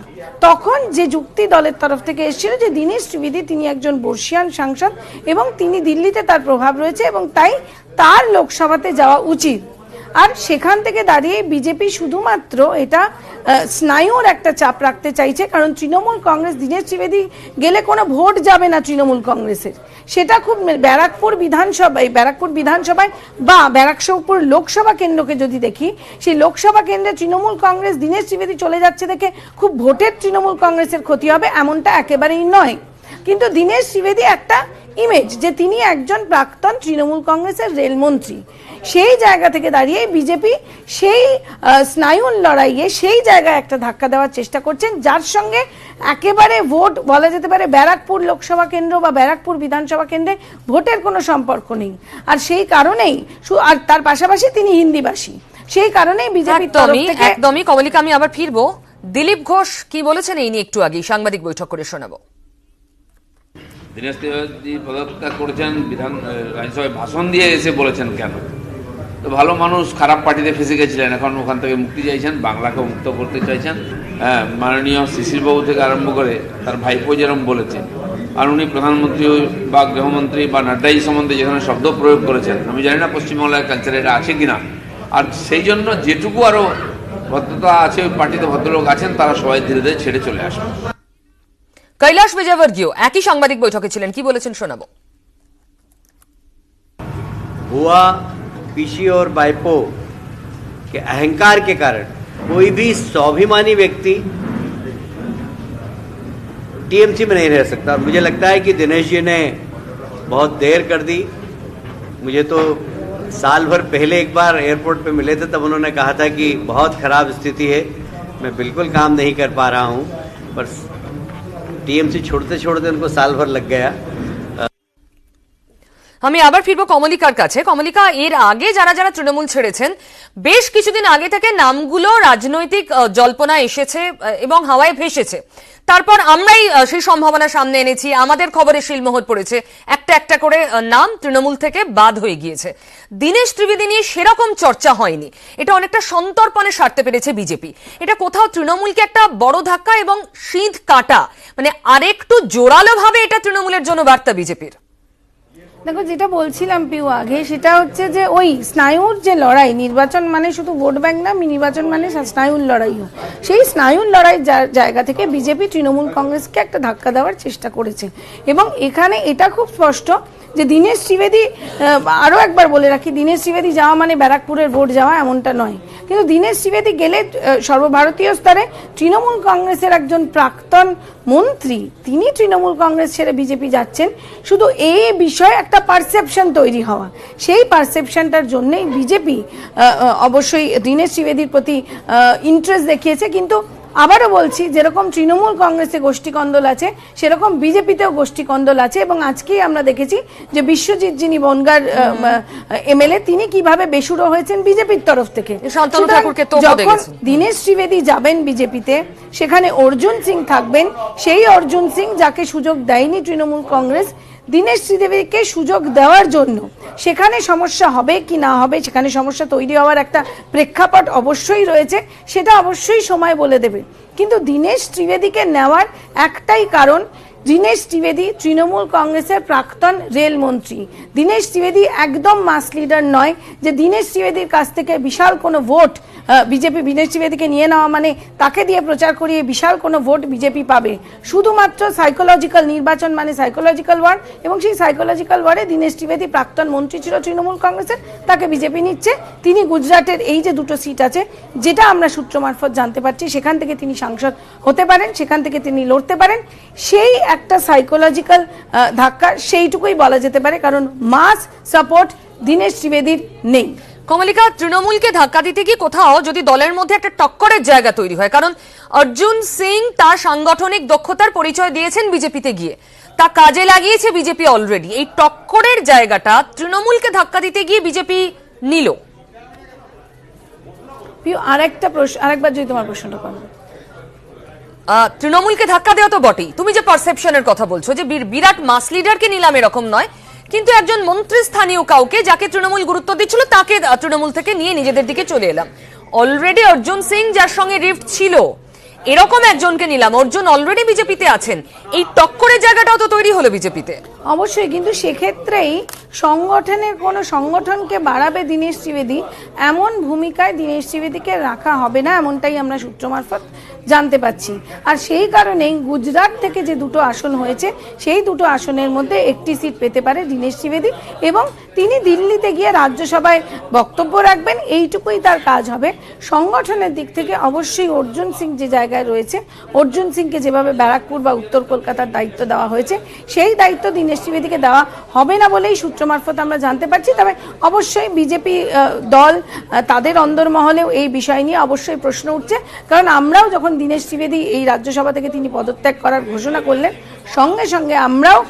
তখন যে যুক্তি দলের তরফ থেকে এসেছিল যে দীনেশ ত্রিবেদী তিনি একজন বর্ষিয়ান সাংসদ এবং তিনি দিল্লিতে তার প্রভাব রয়েছে এবং তাই তার লোকসভাতে যাওয়া উচিত। আর সেখান থেকে দাঁড়িয়ে বিজেপি শুধুমাত্র এটা স্নায়ুর একটা চাপ রাখতে চাইছে, কারণ তৃণমূল কংগ্রেস দীনেশ ত্রিবেদী গেলে কোনো ভোট যাবে না তৃণমূল কংগ্রেসের। সেটা খুব ব্যারাকপুর বিধানসভায় বা ব্যারাকপুর লোকসভা কেন্দ্রকে যদি দেখি, সেই লোকসভা কেন্দ্রে তৃণমূল কংগ্রেস দীনেশ ত্রিবেদী চলে যাচ্ছে দেখে খুব ভোটের তৃণমূল কংগ্রেসের ক্ষতি হবে এমনটা একেবারেই নয়। কিন্তু দীনেশ ত্রিবেদী একটা ইমেজ যে তিনি একজন প্রাক্তন তৃণমূল কংগ্রেসের রেলমন্ত্রী, সেই জায়গা থেকে দাঁড়িয়ে বিজেপি সেই স্নায়ুর লড়াইয়ে সেই জায়গায় একটা ধাক্কা দেওয়ার চেষ্টা করছেন, যার সঙ্গে একেবারে ভোট বলা যেতে পারে ব্যারাকপুর লোকসভা কেন্দ্র বা ব্যারাকপুর বিধানসভা কেন্দ্রে ভোটের কোনো সম্পর্ক নেই। আর সেই কারণেই আর তার পাশাপাশি তিনি হিন্দিভাষী, সেই কারণেই বিজেপির তরফ থেকে একদমই। কমলিকা, আমি আবার ফিরবো। দিলীপ ঘোষ কি বলেছেন এই নিয়ে একটু আগে সাংবাদিক বৈঠক করে শোনাবো। দীনেশ ত্রিবেদী পদত্যাগ করেছেন, রাজ্যসভায় ভাষণ দিয়ে এসে বলেছেন কেন? তো ভালো মানুষ, খারাপ পার্টিতে ফেসে গেছিলেন, এখন ওখান থেকে মুক্তি চাইছেন, বাংলাকে মুক্ত করতে চাইছেন। হ্যাঁ, মাননীয় শিশিরবাবু থেকে আরম্ভ করে তার ভাইপো যেরকম বলেছেন, আর উনি প্রধানমন্ত্রী বা গৃহমন্ত্রী বা নাড্ডাই সম্বন্ধে যেখানে শব্দ প্রয়োগ করেছেন, আমি জানি না পশ্চিমবাংলার কালচারে এটা আছে কিনা। আর সেই জন্য যেটুকু আরও ভদ্রতা আছে ওই পার্টিতে ভদ্রলোক আছেন, তারা সবাই ধীরে ধীরে ছেড়ে চলে আসবেন। কৈলাশ বিজয়বর্গীয় একই সাংবাদিক বৈঠকে ছিলেন, কি বলেছেন শোনাবো। हुआ पीसी और बाइपो के अहंकार के कारण कोई भी स्वाभिमानी व्यक्ति टीएमसी में नहीं रह सकता। मुझे लगता है कि दिनेश जी ने बहुत देर कर दी। मुझे तो साल भर पहले एक बार एयरपोर्ट पे मिले थे, तब उन्होंने कहा था कि बहुत ख़राब स्थिति है, मैं बिल्कुल काम नहीं कर पा रहा हूँ, पर टीएमसी छोड़ते छोड़ते उनको साल भर लग गया। আমি আবার ফিরবো কমলিকার কাছে। কমলিকা, এর আগে যারা যারা তৃণমূল ছেড়েছেন, বেশ কিছুদিন আগে থেকে নামগুলো রাজনৈতিক জল্পনা এসেছে এবং হাওয়ায় ভেসেছে। তারপর আমরাই সেই সম্ভাবনা সামনে এনেছি, আমাদের খবরে শিলমোহর পড়েছে, একটা একটা করে নাম তৃণমূল থেকে বাদ হয়ে গিয়েছে। দীনেশ ত্রিবেদী নিয়ে সেরকম চর্চা হয়নি, এটা অনেকটা সন্তর্পণে সারতে পেরেছে বিজেপি। এটা কোথাও তৃণমূলকে একটা বড় ধাক্কা এবং সিঁধ কাটা, মানে আরেকটু জোরালো ভাবে এটা তৃণমূলের জন্য বার্তা বিজেপির। দেখো, যেটা বলছিলাম পিউ আগে, সেটা হচ্ছে যে ওই স্নায়ুর যে লড়াই, নির্বাচন মানে শুধু ভোট ব্যাংক না, নির্বাচন মানে স্নায়ুর লড়াইও, সেই স্নায়ুর লড়াই জায়গা থেকে বিজেপি তৃণমূল কংগ্রেসকে একটা ধাক্কা দেওয়ার চেষ্টা করেছে। এবং এখানে এটা খুব স্পষ্ট যে দীনেশ ত্রিবেদী, আরও একবার বলে রাখি, দীনেশ ত্রিবেদী যাওয়া মানে ব্যারাকপুরের ভোট যাওয়া এমনটা নয়। কিন্তু দীনেশ ত্রিবেদী গেলে সর্বভারতীয় স্তরে তৃণমূল কংগ্রেসের একজন প্রাক্তন মন্ত্রী, তিনি তৃণমূল কংগ্রেস ছেড়ে বিজেপি যাচ্ছেন, শুধু এই বিষয়ে একটা পারসেপশন তৈরি হওয়া, সেই পারসেপশনটার জন্যই বিজেপি অবশ্যই দীনেশ ত্রিবেদীর প্রতি ইন্টারেস্ট দেখিয়েছে। কিন্তু আবারও বলছি, যেরকম তৃণমূল কংগ্রেসে গোষ্ঠীকন্দল আছে, সেরকম বিজেপিতেও গোষ্ঠীকন্দল আছে। এবং আজকেই আমরা দেখেছি যে বিশ্বজিৎ, যিনি বনগাঁর এমএলএ, তিনি কিভাবে বেসুরো হয়েছেন বিজেপির তরফ থেকে। যখন দীনেশ ত্রিবেদী যাবেন বিজেপিতে, সেখানে অর্জুন সিং থাকবেন, সেই অর্জুন সিং যাকে সুযোগ দেয়নি তৃণমূল কংগ্রেস, দীনেশ ত্রিবেদীকে সুযোগ দেওয়ার জন্য সেখানে সমস্যা হবে কি না হবে, সেখানে সমস্যা তৈরি হওয়ার একটা প্রেক্ষাপট অবশ্যই রয়েছে, সেটা অবশ্যই সময় বলে দেবে। কিন্তু দীনেশ ত্রিবেদীকে নেওয়ার একটাই কারণ, দীনেশ ত্রিবেদী তৃণমূল কংগ্রেসের প্রাক্তন রেলমন্ত্রী। দীনেশ ত্রিবেদী একদম মাস লিডার নয় যে দীনেশ ত্রিবেদীর কাছ থেকে বিশাল কোনো ভোট বিজেপি, দীনেশ ত্রিবেদীকে নিয়ে নেওয়া মানে তাকে দিয়ে প্রচার করিয়ে বিশাল কোনো ভোট বিজেপি পাবে। শুধুমাত্র সাইকোলজিক্যাল, নির্বাচন মানে সাইকোলজিক্যাল ওয়ার, এবং সেই সাইকোলজিক্যাল ওয়ারে দীনেশ ত্রিবেদী প্রাক্তন মন্ত্রী ছিল তৃণমূল কংগ্রেসের, তাকে বিজেপি নিচ্ছে। তিনি গুজরাটের এই যে দুটো সিট আছে, যেটা আমরা সূত্র মারফত জানতে পারছি, সেখান থেকে তিনি সাংসদ হতে পারেন, সেখান থেকে তিনি লড়তে পারেন। সেই একটা সাইকোলজিক্যাল ধাক্কা, সেইটুকুই বলা যেতে পারে, কারণ মাস সাপোর্ট দীনেশ ত্রিবেদীর নেই। কমলিকা, তৃণমূলকে ধাক্কা দিতে গিয়ে কোথাও যদি দলের মধ্যে একটা টক্করের জায়গা তৈরি হয়, কারণ অর্জুন সিং তার সাংগঠনিক দক্ষতার পরিচয় দিয়েছেন বিজেপিতে গিয়ে, তা কাজে লাগিয়েছে বিজেপি অলরেডি, এই টক্করের জায়গাটা তৃণমূলকে ধাক্কা দিতে গিয়ে বিজেপি নিল। আরেকটা প্রশ্ন, আরেকবার যদি তোমার প্রশ্নটা করো। তৃণমূলকে ধাক্কা দেওয়া তো বটেই, তুমি যে পারসেপশনের কথা বলছো যে বিরাট মাস লিডারকে নিলাম এরকম নয়, কিন্তু একজন মন্ত্রী স্থানীয় কাউকে যাকে তৃণমূল গুরুত্ব দিচ্ছিল, তাকে তৃণমূল থেকে নিয়ে নিজেদের দিকে চলে এলাম। অলরেডি অর্জুন সিং যার সঙ্গে রিফট ছিল এরকম একজনকে নিলাম, অর্জুন অলরেডি বিজেপিতে আছেন, এই টক্করের জায়গাটাও তো তৈরি হলো বিজেপিতে। অবশ্যই, কিন্তু সেক্ষেত্রেই সংগঠনের কোনো সংগঠনকে বাড়াবে দীনেশ ত্রিবেদী, এমন ভূমিকায় দীনেশ ত্রিবেদীকে রাখা হবে না, এমনটাই আমরা সূত্র মারফত জানতে পাচ্ছি। আর সেই কারণেই গুজরাট থেকে যে দুটো আসন হয়েছে সেই দুটো আসনের মধ্যে একটি সিট পেতে পারে দীনেশ ত্রিবেদী, এবং তিনি দিল্লিতে গিয়ে রাজ্যসভায় বক্তব্য রাখবেন, এইটুকুই তার কাজ হবে। সংগঠনের দিক থেকে অবশ্যই অর্জুন সিং যে জায়গায় রয়েছে, অর্জুন সিংকে যেভাবে ব্যারাকপুর বা উত্তর কলকাতার দায়িত্ব দেওয়া হয়েছে সেই দায়িত্ব দীনেশ ত্রিবেদীকে দেওয়া হবে না বলেই সূত্র মারফত আমরা জানতে পারছি। তবে অবশ্যই বিজেপি দল তাদের অন্দরমহলেও এই বিষয় নিয়ে অবশ্যই প্রশ্ন উঠছে, কারণ আমরাও যখন দীনেশ ত্রিবেদী এই রাজ্যসভা থেকে তিনি পদত্যাগ করার ঘোষণা করলেন, সঙ্গে সঙ্গে আমরাও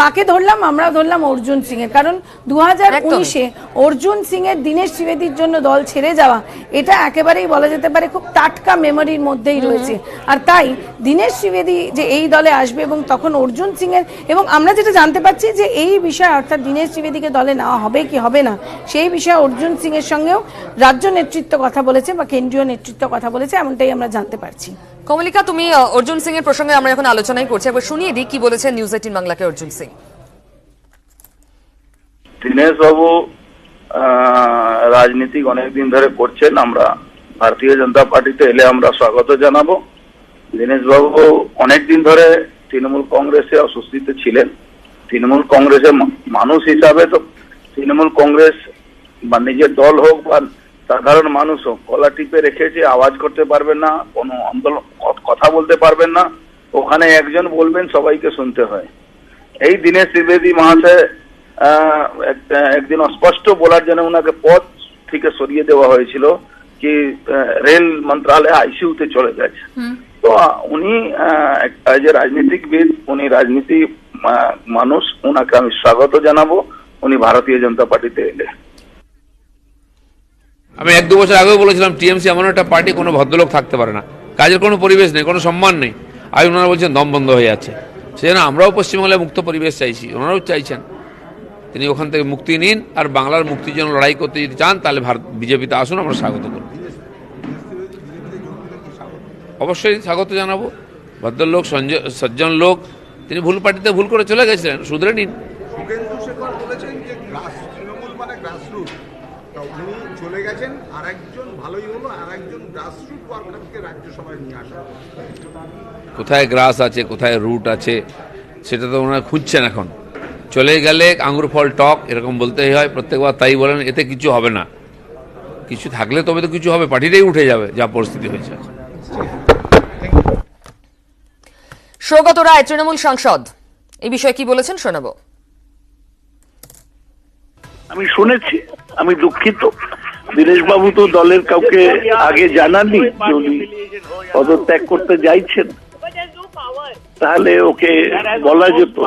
কাকে ধরলাম? আমরাও ধরলাম অর্জুন সিং এর, কারণ 2019-এ অর্জুন সিং এর দীনেশ ত্রিবেদীর জন্য দল ছেড়ে যাওয়া, এটা একেবারেই বলা যেতে পারে খুব টাটকা মেমোরির মধ্যেই রয়েছে। আর তাই দীনেশ ত্রিবেদী যে এই দলে আসবে এবং তখন অর্জুন সিং এর, এবং আমরা যেটা জানতে পারছি যে এই বিষয়ে অর্থাৎ দীনেশ ত্রিবেদীকে দলে নেওয়া হবে কি হবে না সেই বিষয়ে অর্জুন সিং এর সঙ্গেও রাজ্য নেতৃত্ব কথা বলেছে বা কেন্দ্রীয় নেতৃত্ব কথা বলেছে, এমনটাই আমরা জানতে পারছি। কমলিকা, তুমি অর্জুন সিং এর প্রসঙ্গে আমরা এখন আলোচনাই করছি, একবার শুনিয়ে দিই কি বলেছেন নিউজ 18 বাংলাকে অর্জুন সিং। দীনেশ বাবু রাজনীতি অনেকদিন ধরে করছেন, আমরা ভারতীয় জনতা পার্টিতে এলে আমরা স্বাগত জানাবো। দীনেশ বাবু অনেকদিন ধরে তৃণমূল কংগ্রেসে অস্বস্তিতে ছিলেন। তৃণমূল কংগ্রেসের মানুষ হিসাবে তো তৃণমূল কংগ্রেস বা নিজের দল হোক বা সাধারণ মানুষ হোক গলা টিপে রেখেছে, আওয়াজ করতে পারবেন না, কোনো আন্দোলন কথা বলতে পারবেন না, ওখানে একজন বলবেন সবাইকে শুনতে হয়। এই দীনেশ ত্রিবেদী মহাশয় একদিন স্পষ্ট বলার জন্য ওনাকে পদ থেকে সরিয়ে দেওয়া হয়েছিল কি রেল মন্ত্রালয় আইসিইউতে চলে গেছে। তো উনি যে রাজনীতিকবিদ, উনি রাজনীতি মানুষ, ওনাকে আমি স্বাগত জানাবো উনি ভারতীয় জনতা পার্টিতে এলে। আমি 1-2 বছর আগেও বলেছিলাম টিএমসি এমন একটা পার্টি কোনো ভদ্রলোক থাকতে পারে না, কাজের কোনো পরিবেশ নেই, কোনো সম্মান নেই। আর ওনারা বলছেন দম বন্ধ হয়ে যাচ্ছে। সেজন্য আমরাও পশ্চিমবাংলায় মুক্ত পরিবেশ চাইছি, ওনারাও চাইছেন। তিনি ওখান থেকে মুক্তি নিন, আর বাংলার মুক্তির জন্য লড়াই করতে যদি চান তাহলে বিজেপিতে আসুন, আমরা স্বাগত করব, অবশ্যই স্বাগত জানাবো। ভদ্রলোক, সজ্জন লোক, তিনি ভুল পার্টিতে ভুল করে চলে গেছিলেন, শুধরে নিন। শুভেন্দু শেখর বলেছেন যে তৃণমূল মানে গ্রাসরুট, উনি চলে গেছেন, আর একজন ভালোই হলো, আর একজন গ্রাসরুট ওয়ার্কারকে রাজ্যসভায় নিয়ে আসা। কোথায় গ্রাস আছে, কোথায় রুট আছে, সেটা তো ওনারা খুঁজছেন এখন। চলে গেলে আঙুর ফল টক, এরকম বলতেই হয় প্রত্যেকবার, তাই বলেন এতে কিছু হবে না। কিছু থাকলে তবে তো কিছু হবে, পার্টিটাই উঠে যাবে যা পরিস্থিতি হয়েছে এখন। সৌগত রায় তৃণমূল সাংসদ এই বিষয়ে কি বলেছেন শোনাবো। আমি শুনেছি, আমি দুঃখিত। দীনেশ বাবু তো দলের কাউকে আগে জানাননি যে উনি পদত্যাগ করতে যাইছেন, তাহলে ওকে বলা যেত।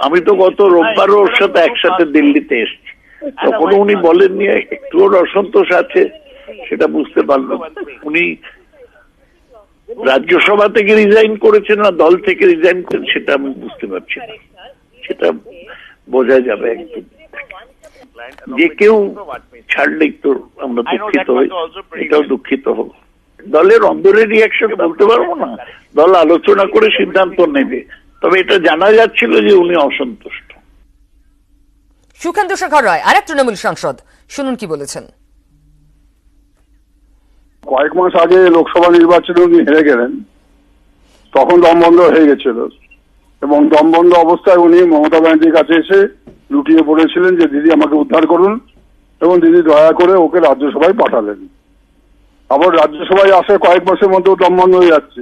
আমি তো গত রোববারও ওর সাথে একসাথে দিল্লিতে এসেছি, তখন উনি বলেননি, একটু ওর অসন্তোষ আছে সেটা বুঝতে পারলাম। উনি রাজ্যসভা থেকে রিজাইন করেছেন না দল থেকে রিজাইন করেছেন সেটা আমি বুঝতে পারছি না, সেটা বোঝা যাবে একদিন। যে কেউ ছাড়লেই তো আমরা দুঃখিত হই, এটাও দুঃখিত হব। দলের অন্দরের রিয়াকশন বলতে পারবো না, দল আলোচনা করে সিদ্ধান্ত নেবে, তবে এটা জানা যাচ্ছিল যে উনি অসন্তুষ্ট। সুখেন্দু শেখর রায় আরেক তৃণমূল সাংসদ, শুনুন কি বলেছেন। কয়েক মাস আগে লোকসভা নির্বাচনে উনি হেরে গেলেন, তখন দমবন্ধ হয়ে গেছিল, এবং দমবন্ধ অবস্থায় উনি মমতা ব্যানার্জির কাছে এসে লুটিয়ে পড়েছিলেন যে দিদি আমাকে উদ্ধার করুন, এবং দিদি দয়া করে ওকে রাজ্যসভায় পাঠালেন। আবার রাজ্যসভায় আসে কয়েক মাসের মধ্যেও দমবন্ধ হয়ে যাচ্ছে।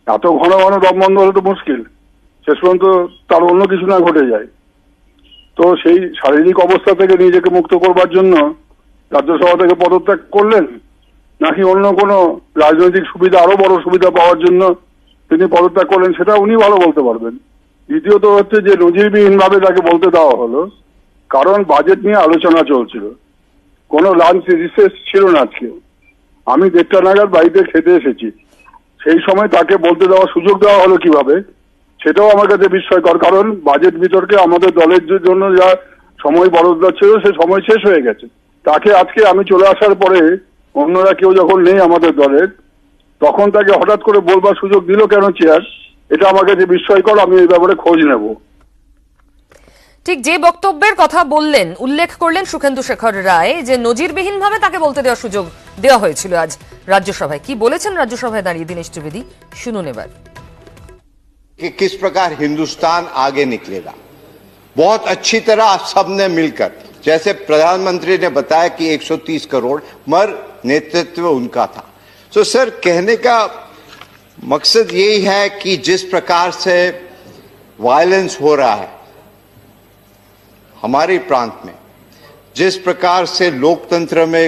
এত ঘন ঘন দমবন্ধ হলে তো মুশকিল, শেষ পর্যন্ত তার অন্য কিছু না ঘটে যায়। তো সেই শারীরিক অবস্থা থেকে নিজেকে মুক্ত করবার জন্য রাজ্যসভা থেকে পদত্যাগ করলেন, নাকি অন্য কোনো রাজনৈতিক সুবিধা, আরো বড় সুবিধা পাওয়ার জন্য তিনি পদত্যাগ করলেন, সেটা উনি ভালো বলতে পারবেন। দ্বিতীয়ত হচ্ছে যে নজিরবিহীন ভাবে তাকে বলতে দেওয়া হলো, কারণ বাজেট নিয়ে আলোচনা চলছিল, কোনো লাঞ্চ রিসেস ছিল না আজকে। আমি 1:30 নাগাদ বাড়িতে খেতে এসেছি, সেই সময় তাকে বলতে দেওয়ার সুযোগ দেওয়া হলো কিভাবে, সেটাও আমার কাছে বিস্ময়কর। কারণ বাজেট বিতর্কে আমাদের দলের জন্য যা সময় বরাদ্দ ছিল সে সময় শেষ হয়ে গেছে। তাকে আজকে আমি চলে আসার পরে অন্যরা কেউ যখন নেই আমাদের দলের, তখন তাকে হঠাৎ করে বলবার সুযোগ দিল কেন চেয়ার? এটা আমার কাছে বিস্ময়কর। আমি এই ব্যাপারে খোঁজ নেব। ঠিক যে বক্তব্যের কথা বললেন, উল্লেখ করলেন সুখেন্দু শেখর রায়, যে নজিরবিহীনভাবে তাকে বলতে দেওয়ার সুযোগ দেওয়া হয়েছিল আজ রাজ্যসভায়। কি বলেছেন রাজ্যসভায় দাঁড়িয়ে দীনেশ ত্রিবেদী, শুনুন এবার। कि किस प्रकार हिंदुस्तान आगे निकलेगा, बहुत अच्छी तरह सबने मिलकर, जैसे प्रधानमंत्री ने बताया कि 130 करोड़, मगर नेतृत्व उनका था। तो सर, कहने का मकसद यही है कि जिस प्रकार से वायलेंस हो रहा है हमारे प्रांत में, जिस प्रकार से लोकतंत्र में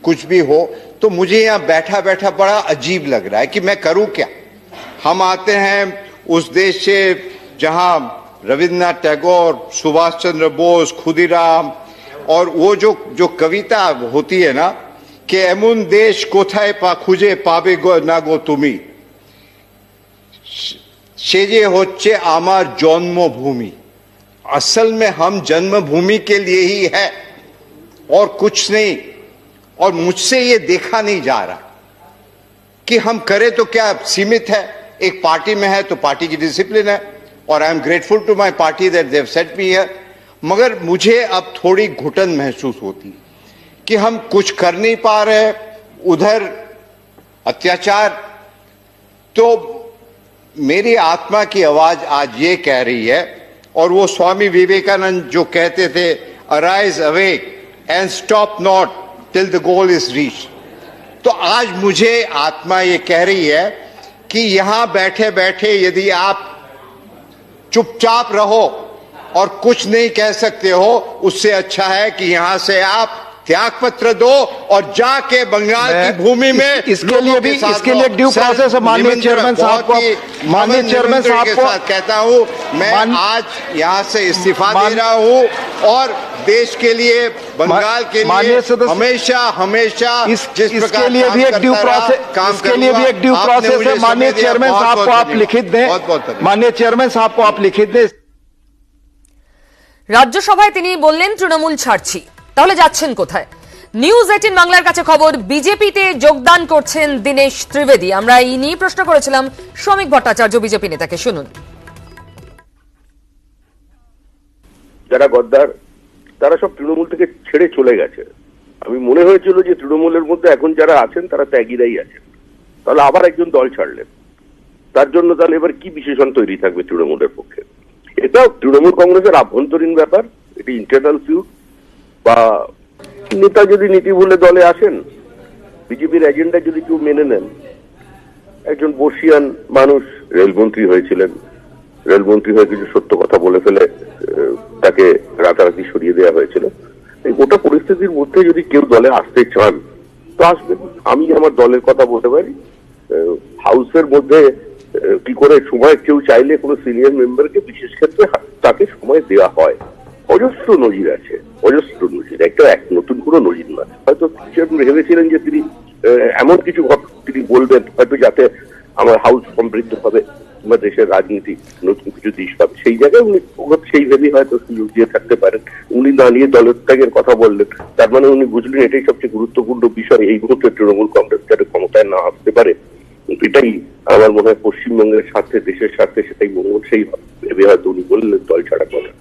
कुछ भी हो, तो मुझे यहां बैठा बैठा बड़ा अजीब लग रहा है कि मैं करूं क्या। हम आते हैं उस देश से जहां रविन्द्रनाथ टैगोर, सुभाष चंद्र बोस, खुदीराम, और वो जो कविता होती है ना कि एमुन देश कोथाय पा खुजे पाबे गो ना गो तुमी, सेजे होच्छे आमार जन्मभूमि, असल में हम जन्मभूमि के लिए ही है और कुछ नहीं। और मुझसे ये देखा नहीं जा रहा कि हम करें तो क्या सीमित है। एक पार्टी में है तो पार्टी की डिसिप्लिन है, और I am grateful to my party that they have set me here. मगर मुझे अब थोड़ी घुटन महसूस होती कि हम कुछ कर नहीं पा रहे, उधर अत्याचार। तो मेरी आत्मा की आवाज आज ये कह रही है, और वो स्वामी विवेकानंद जो कहते थे, arise awake and stop not till the goal is reach. तो आज मुझे आत्मा ये कह रही है कि यहां बैठे बैठे यदि आप चुपचाप रहो और कुछ नहीं कह सकते हो, उससे अच्छा है कि यहां से आप त्याग पत्र दो और जाके बंगाल की भूमि में इसके लिए ड्यू प्रोसेस है। माननीय चेयरमैन साहब को कहता हूं, मैं आज यहां से इस्तीफा दे रहा हूं और देश के लिए, बंगाल के लिए हमेशा हमेशा इसके लिए भी एक ड्यू प्रोसेस है। माननीय चेयरमैन साहब को आप लिखित दें। माननीय चेयरमैन साहब को आप लिखित दें। রাজ্যসভায় তিনি বললেন তৃণমূল ছাড়ছি, তাহলে যাচ্ছেন কোথায়? নিউজ 18 বাংলার কাছে খবর, বিজেপিতে যোগদান করছেন দীনেশ ত্রিবেদী। আমরা এই নিয়ে প্রশ্ন করেছিলাম শ্রমিক ভট্টাচার্য বিজেপি নেতাকে, শুনুন। যারা গদ্দার তারা সব তৃণমূল থেকে ছেড়ে চলে গেছে। আমি মনে হয়েছিল যে তৃণমূলের মধ্যে এখন যারা আছেন তারা ত্যাগীরাই আছেন, তাহলে আবার একজন দল ছাড়লেন। তার জন্য তাহলে এবার কি বিশেষণ তৈরি থাকবে তৃণমূলের পক্ষে? এটা তৃণমূল কংগ্রেসের আভ্যন্তরীণ ব্যাপার, এটি ইন্টারনাল ফিউড। বা নেতা যদি নীতি ভুলে দলে আসেন, বিজেপির এজেন্ডা যদি কেউ মেনে নেন, একজন বর্ষিয়ান মানুষ রেলমন্ত্রী হয়েছিলেন, রেলমন্ত্রী হয়ে কিছু সত্য কথা বলে ফেলে তাকে রাতারাতি সরিয়ে দেওয়া হয়েছিল। এই গোটা পরিস্থিতির মধ্যে যদি কেউ দলে আসতে চান তো আসবেন। আমি আমার দলের কথা বলতে পারি, হাউসের মধ্যে কি করে সময় কেউ চাইলে কোনো সিনিয়র মেম্বারকে বিশেষ ক্ষেত্রে তাকে সময় দেওয়া হয়। অজস্র নজির আছে, অজস্র নজির, একটা নতুন কোনো নজির নয়। হয়তো ভেবেছিলেন যে তিনি এমন কিছু তিনি বলবেন হয়তো যাতে আমার হাউস সমৃদ্ধ হবে বা দেশের রাজনীতি নতুন কিছু দিশ পাবে, সেই জায়গায় উনি সেই ভেবেই হয়তো সুযোগ দিয়ে থাকতে পারেন। উনি দাঁড়িয়ে দলত্যাগের কথা বললেন, তার মানে উনি বুঝলেন এটাই সবচেয়ে গুরুত্বপূর্ণ বিষয় এই মুহূর্তে তৃণমূল কংগ্রেস যাতে ক্ষমতায় না আসতে পারে। এটাই আমার মনে হয় পশ্চিমবঙ্গের স্বার্থে, দেশের স্বার্থে সেটাই মঙ্গল, সেই ভেবে হয়তো উনি বললেন দল ছাড়া কথা।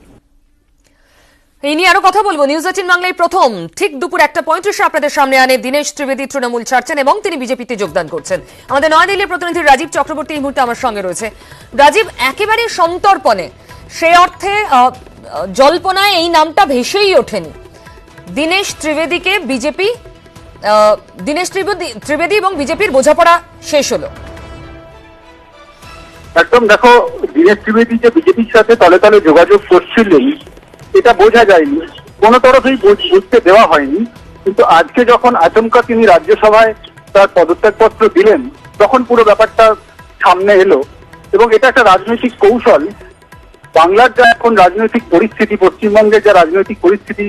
এই নিয়ে আরো কথা বলবো। নিউজ 18 বাংলায় প্রথম ঠিক দুপুর 1:35 আপনাদের সামনে আনে দীনেশ ত্রিবেদী তৃণমূল ছাড়ছেন এবং তিনি বিজেপিতে যোগদান করছেন। আমাদের নয়াদিল্লির প্রতিনিধি রাজীব চক্রবর্তী এই মুহূর্তে আমার সঙ্গে রয়েছে। রাজীব, একেবারে সন্তর্পণে, সে অর্থে জল্পনায় এই নামটা ভেসেই ওঠেনি। দীনেশ ত্রিবেদীকে বিজেপি, দীনেশ ত্রিবেদী এবং বিজেপির বোঝাপড়া শেষ হলো। একদম, দেখো, দীনেশ ত্রিবেদী যে বিজেপির সাথে তলে তলে যোগাযোগ করছিলেন এটা বোঝা যায়নি, কোনো তরফেই বুঝতে দেওয়া হয়নি। কিন্তু আজকে যখন আচমকা তিনি রাজ্যসভায় তার পদত্যাগপত্র দিলেন, তখন পুরো ব্যাপারটা সামনে এলো। এবং এটা একটা রাজনৈতিক কৌশল। বাংলার যা এখন রাজনৈতিক পরিস্থিতি, পশ্চিমবঙ্গের যা রাজনৈতিক পরিস্থিতি,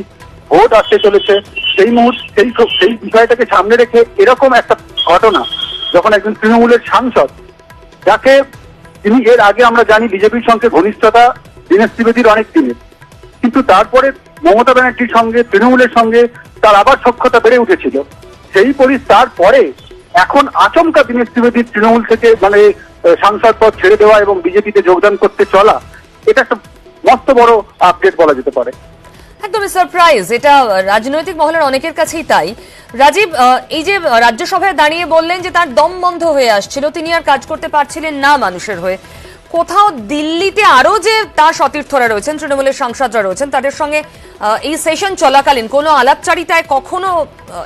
ভোট আসতে চলেছে, সেই মুহূর্তে সেই বিষয়টাকে সামনে রেখে এরকম একটা ঘটনা, যখন একজন তৃণমূলের সাংসদ, যাকে তিনি এর আগে আমরা জানি বিজেপির সঙ্গে ঘনিষ্ঠতা দীনেশ ত্রিবেদীর অনেক দিনের, কিন্তু তারপরে মমতা ব্যানার্জির সঙ্গে, তৃণমূলের সঙ্গে তার আবার সখ্যতা বেড়ে উঠেছিল। তারপরে এখন আচমকা দীনেশ ত্রিবেদী তৃণমূল থেকে মানে সাংসদ পদ ছেড়ে দেওয়া এবং বিজেপিতে যোগদান করতে চলা, এটা একটা মস্ত বড় আপডেট বলা যেতে পারে। একদমই সারপ্রাইজ, এটা রাজনৈতিক মহলের অনেকের কাছেই তাই। রাজীব, এই যে রাজ্যসভায় দাঁড়িয়ে বললেন যে তার দম বন্ধ হয়ে আসছিল, তিনি আর কাজ করতে পারছিলেন না মানুষের হয়ে, কোথাও দিল্লিতে আরো যে তার সতীর্থরা রয়েছেন, তৃণমূলের সাংসদরা রয়েছেন, তাদের সঙ্গে এই সেশন চলাকালীন কোনো আলাপচারিতায় কখনো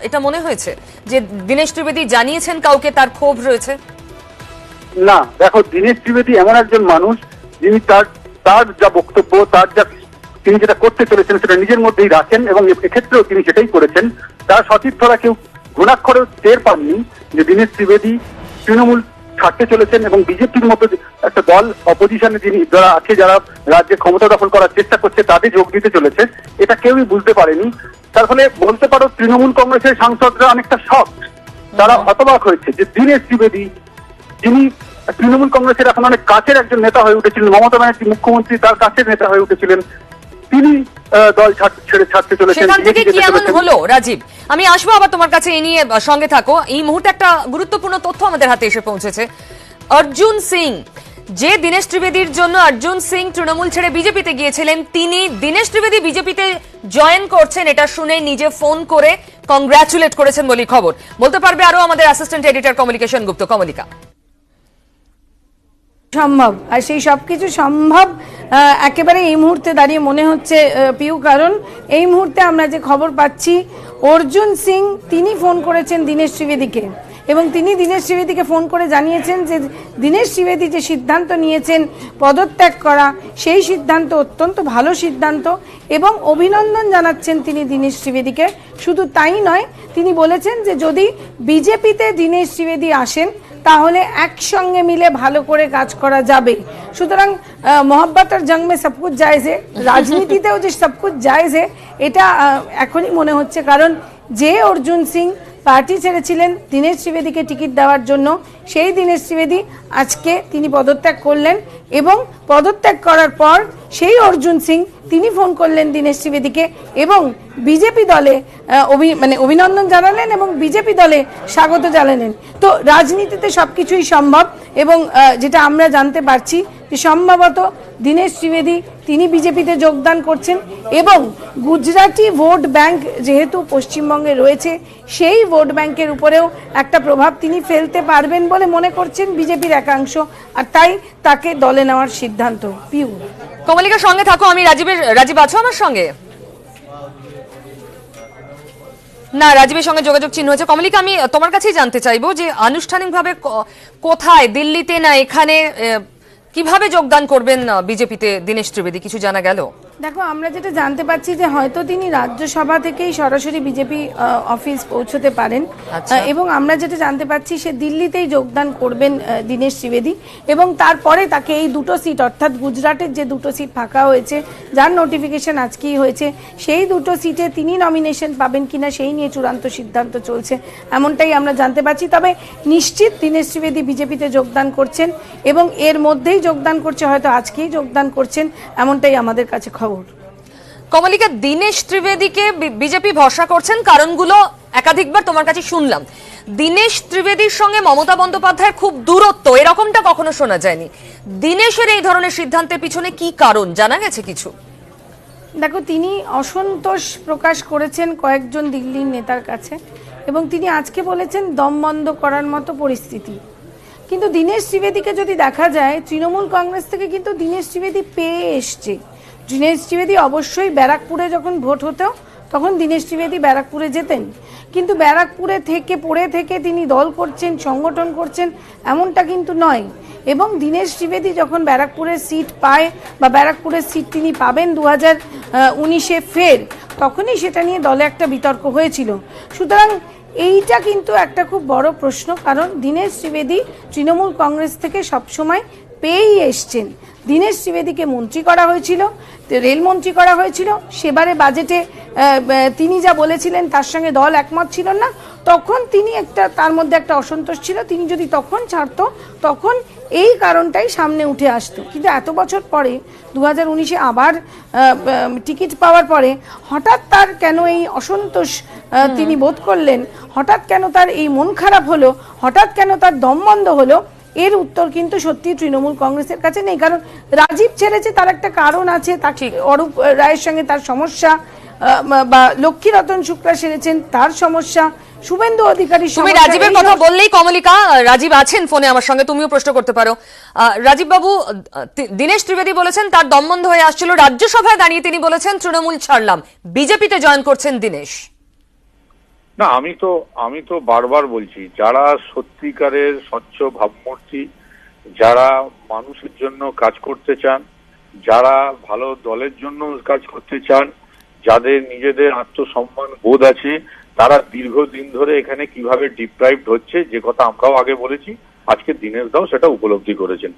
এটা মনে হয়েছে যে দীনেশ ত্রিবেদী জানিয়েছেন কাউকে তার ক্ষোভ রয়েছে? না, দেখো, দীনেশ ত্রিবেদী এমন একজন মানুষ যিনি তার যা বক্তব্য, তিনি যেটা করতে চলেছেন সেটা নিজের মধ্যেই রাখেন এবং এক্ষেত্রেও তিনি সেটাই করেছেন। তার সতীর্থরা কেউ ঘুণাক্ষরেও টের পাননি যে দীনেশ ত্রিবেদী তৃণমূল ছাড়তে চলেছেন এবং বিজেপির মতো একটা দল অপোজিশনে যারা আছে, যারা রাজ্যে ক্ষমতা দখল করার চেষ্টা করছে, তাদের যোগ দিতে চলেছে, এটা কেউই বুঝতে পারেনি। তার ফলে বলতে পারো তৃণমূল কংগ্রেসের সাংসদরা অনেকটা শক, তারা হতবাক হয়েছে যে দীনেশ ত্রিবেদী, যিনি তৃণমূল কংগ্রেসের এখন অনেক কাছের একজন নেতা হয়ে উঠেছিলেন, মমতা ব্যানার্জি মুখ্যমন্ত্রী তার কাছের নেতা হয়ে উঠেছিলেন, তিনি দল ছাড়তে চলেছেন। সেখান থেকে কি এমন হলো রাজীব? আমি আসবো আবার তোমার কাছে, এই নিয়ে সঙ্গে থাকো। এই মুহূর্তে একটা গুরুত্বপূর্ণ তথ্য আমাদের হাতে এসে পৌঁছেছে। অর্জুন সিং, যে দীনেশ ত্রিবেদীর জন্য অর্জুন সিং তৃণমূল ছেড়ে বিজেপিতে গিয়েছিলেন, তিনি দীনেশ ত্রিবেদী বিজেপিতে জয়েন করছেন এটা শুনে নিজে ফোন করে কংগ্রাচুলেট করেছেন বলে খবর। বলতে পারবে আরো আমাদের অ্যাসিস্ট্যান্ট এডিটর কমিউনিকেশন গুপ্ত। কমলিকা, সম্ভব, আর সেই সবকিছু সম্ভব একেবারে এই মুহূর্তে দাঁড়িয়ে মনে হচ্ছে পিউ, কারণ এই মুহূর্তে আমরা যে খবর পাচ্ছি, অর্জুন সিং তিনি ফোন করেছেন দীনেশ ত্রিবেদীকে এবং তিনি দীনেশ ত্রিবেদীকে ফোন করে জানিয়েছেন যে দীনেশ ত্রিবেদী যে সিদ্ধান্ত নিয়েছেন পদত্যাগ করা, সেই সিদ্ধান্ত অত্যন্ত ভালো সিদ্ধান্ত এবং অভিনন্দন জানাচ্ছেন তিনি দীনেশ ত্রিবেদীকে। শুধু তাই নয়, তিনি বলেছেন যে যদি বিজেপিতে দীনেশ ত্রিবেদী আসেন তাহলে একসঙ্গে মিলে ভালো করে কাজ করা যাবে। সুতরাং মোহাব্বত আর জং মে সবকুছ জায়েজ হে, রাজনীতিতেও যে সবকুছ জায়েজ হে এটা এখনই মনে হচ্ছে। কারণ যে অর্জুন সিং পার্টি ছেড়েছিলেন দীনেশ ত্রিবেদীকে টিকিট দেওয়ার জন্য, সেই দীনেশ ত্রিবেদী আজকে তিনি পদত্যাগ করলেন এবং পদত্যাগ করার পর সেই অর্জুন সিং তিনি ফোন করলেন দীনেশ ত্রিবেদীকে এবং বিজেপি দলে অভিনন্দন জানালেন এবং বিজেপি দলে স্বাগত জানালেন। তো রাজনীতিতে সবকিছুই সম্ভব এবং যেটা আমরা জানতে পারছি যে সম্ভবত দীনেশ ত্রিবেদী তিনি বিজেপিতে যোগদান করছেন এবং গুজরাটি ভোট ব্যাংক যেহেতু পশ্চিমবঙ্গে রয়েছে, সেই ভোট ব্যাংকের উপরেও একটা প্রভাব তিনি ফেলতে পারবেন বলে মনে করছেন বিজেপির একাংশ, আর তাই তাকে দলে নেওয়ার সিদ্ধান্ত। পিউ, কমলিকার সঙ্গে থাকো। আমি রাজীব আছো আমার সঙ্গে? না, রাজীবের সঙ্গে যোগাযোগ চিহ্ন হয়েছে। কমলিকা, আমি তোমার কাছেই জানতে চাইবো যে আনুষ্ঠানিকভাবে কোথায়, দিল্লিতে না এখানে, কিভাবে যোগদান করবেন বিজেপিতে দীনেশ ত্রিবেদী, কিছু জানা গেল? দেখো, আমরা যেটা জানতে পারছি যে হয়তো তিনি রাজ্যসভা থেকেই সরাসরি বিজেপি অফিস পৌঁছতে পারেন এবং আমরা যেটা জানতে পারছি সে দিল্লিতেই যোগদান করবেন দীনেশ ত্রিবেদী এবং তারপরে তাকে এই দুটো সিট, অর্থাৎ গুজরাটের যে দুটো সিট ফাঁকা হয়েছে, যার নোটিফিকেশন আজকেই হয়েছে, সেই দুটো সিটে তিনি নমিনেশন পাবেন কিনা সেই নিয়ে চূড়ান্ত সিদ্ধান্ত চলছে, এমনটাই আমরা জানতে পারছি। তবে নিশ্চিত দীনেশ ত্রিবেদী বিজেপিতে যোগদান করছেন এবং এর মধ্যেই যোগদান করছে, হয়তো আজকেই যোগদান করছেন, এমনটাই আমাদের কাছে খবর। কমলিকা, দীনেশ ত্রিবেদীকে বিজেপি ভরসা করছেন, কারণগুলো একাধিকবার তোমার কাছে শুনলাম। দীনেশ ত্রিবেদীর সঙ্গে মমতা বন্দ্যোপাধ্যায়ের খুব দূরত্ব, এরকমটা কখনো শোনা যায়নি। দীনেশের এই ধরনের সিদ্ধান্তের পিছনে কি কারণ জানা গেছে কিছু? দেখো, তিনি অসন্তোষ প্রকাশ করেছেন কয়েকজন দিল্লির নেতার কাছে এবং তিনি আজকে বলেছেন দম বন্ধ করার মতো পরিস্থিতি। কিন্তু দীনেশ ত্রিবেদীকে যদি দেখা যায়, তৃণমূল কংগ্রেস থেকে কিন্তু দীনেশ ত্রিবেদী পেয়ে এসছে। দীনেশ ত্রিবেদী অবশ্যই ব্যারাকপুরে যখন ভোট হতো তখন দীনেশ ত্রিবেদী ব্যারাকপুরে যেতেন, কিন্তু ব্যারাকপুরে থেকে তিনি দল করছেন, সংগঠন করছেন এমনটা কিন্তু নয়। এবং দীনেশ ত্রিবেদী যখন ব্যারাকপুরের সিট পায় বা ব্যারাকপুরের সিট তিনি পাবেন 2019-এ ফের, তখনই সেটা নিয়ে দলে একটা বিতর্ক হয়েছিল। সুতরাং এইটা কিন্তু একটা খুব বড় প্রশ্ন, কারণ দীনেশ ত্রিবেদী তৃণমূল কংগ্রেস থেকে সবসময় পেয়েই এসছেন। দীনেশ ত্রিবেদীকে মন্ত্রী করা হয়েছিল, রেলমন্ত্রী করা হয়েছিল, সেবারে বাজেটে তিনি যা বলেছিলেন তার সঙ্গে দল একমত ছিল না, তখন তিনি তার মধ্যে একটা অসন্তোষ ছিল, তিনি যদি তখন ছাড়তো তখন এই কারণটাই সামনে উঠে আসতো। কিন্তু এত বছর পরে 2019-এ আবার টিকিট পাওয়ার পরে হঠাৎ তার কেন এই অসন্তোষ তিনি বোধ করলেন, হঠাৎ কেন তার এই মন খারাপ হলো, হঠাৎ কেন তার দম বন্ধ হলো, এর উত্তর কিন্তু সত্যি তৃণমূল কংগ্রেসের কাছে নেই। কারণ রাজীব ছেড়েছে তার একটা কারণ আছে, তাকে অরূপ রায়ের সঙ্গে তার সমস্যা, বা লক্ষ্মীরতন শুক্লা সেরেছেন তার সমস্যা, শুভেন্দু অধিকারী। তুমি রাজীবের কথা বললেই কমলিকা, রাজীব আছেন ফোনে আমার সঙ্গে, তুমিও প্রশ্ন করতে পারো। রাজীব বাবু, দীনেশ ত্রিবেদী বলেছেন তার দম বন্ধ হয়ে আসছিল, রাজ্যসভায় দাঁড়িয়ে তিনি বলেছেন তৃণমূল ছাড়লাম, বিজেপিতে জয়েন করছেন দীনেশ। না, আমি তো বারবার বলছি, যারা সত্যিকারের স্বচ্ছ ভাবমূর্তি, যারা মানুষের জন্য কাজ করতে চান, যারা ভালো দলের জন্য কাজ করতে চান, যাদের নিজেদের আত্মসম্মান বোধ আছে, তারা দীর্ঘদিন ধরে এখানে কিভাবে ডিপ্রাইভড হচ্ছে, যে কথা আমরাও আগে বলেছি, আজকে দীনেশ দাও সেটা উপলব্ধি করেছেন।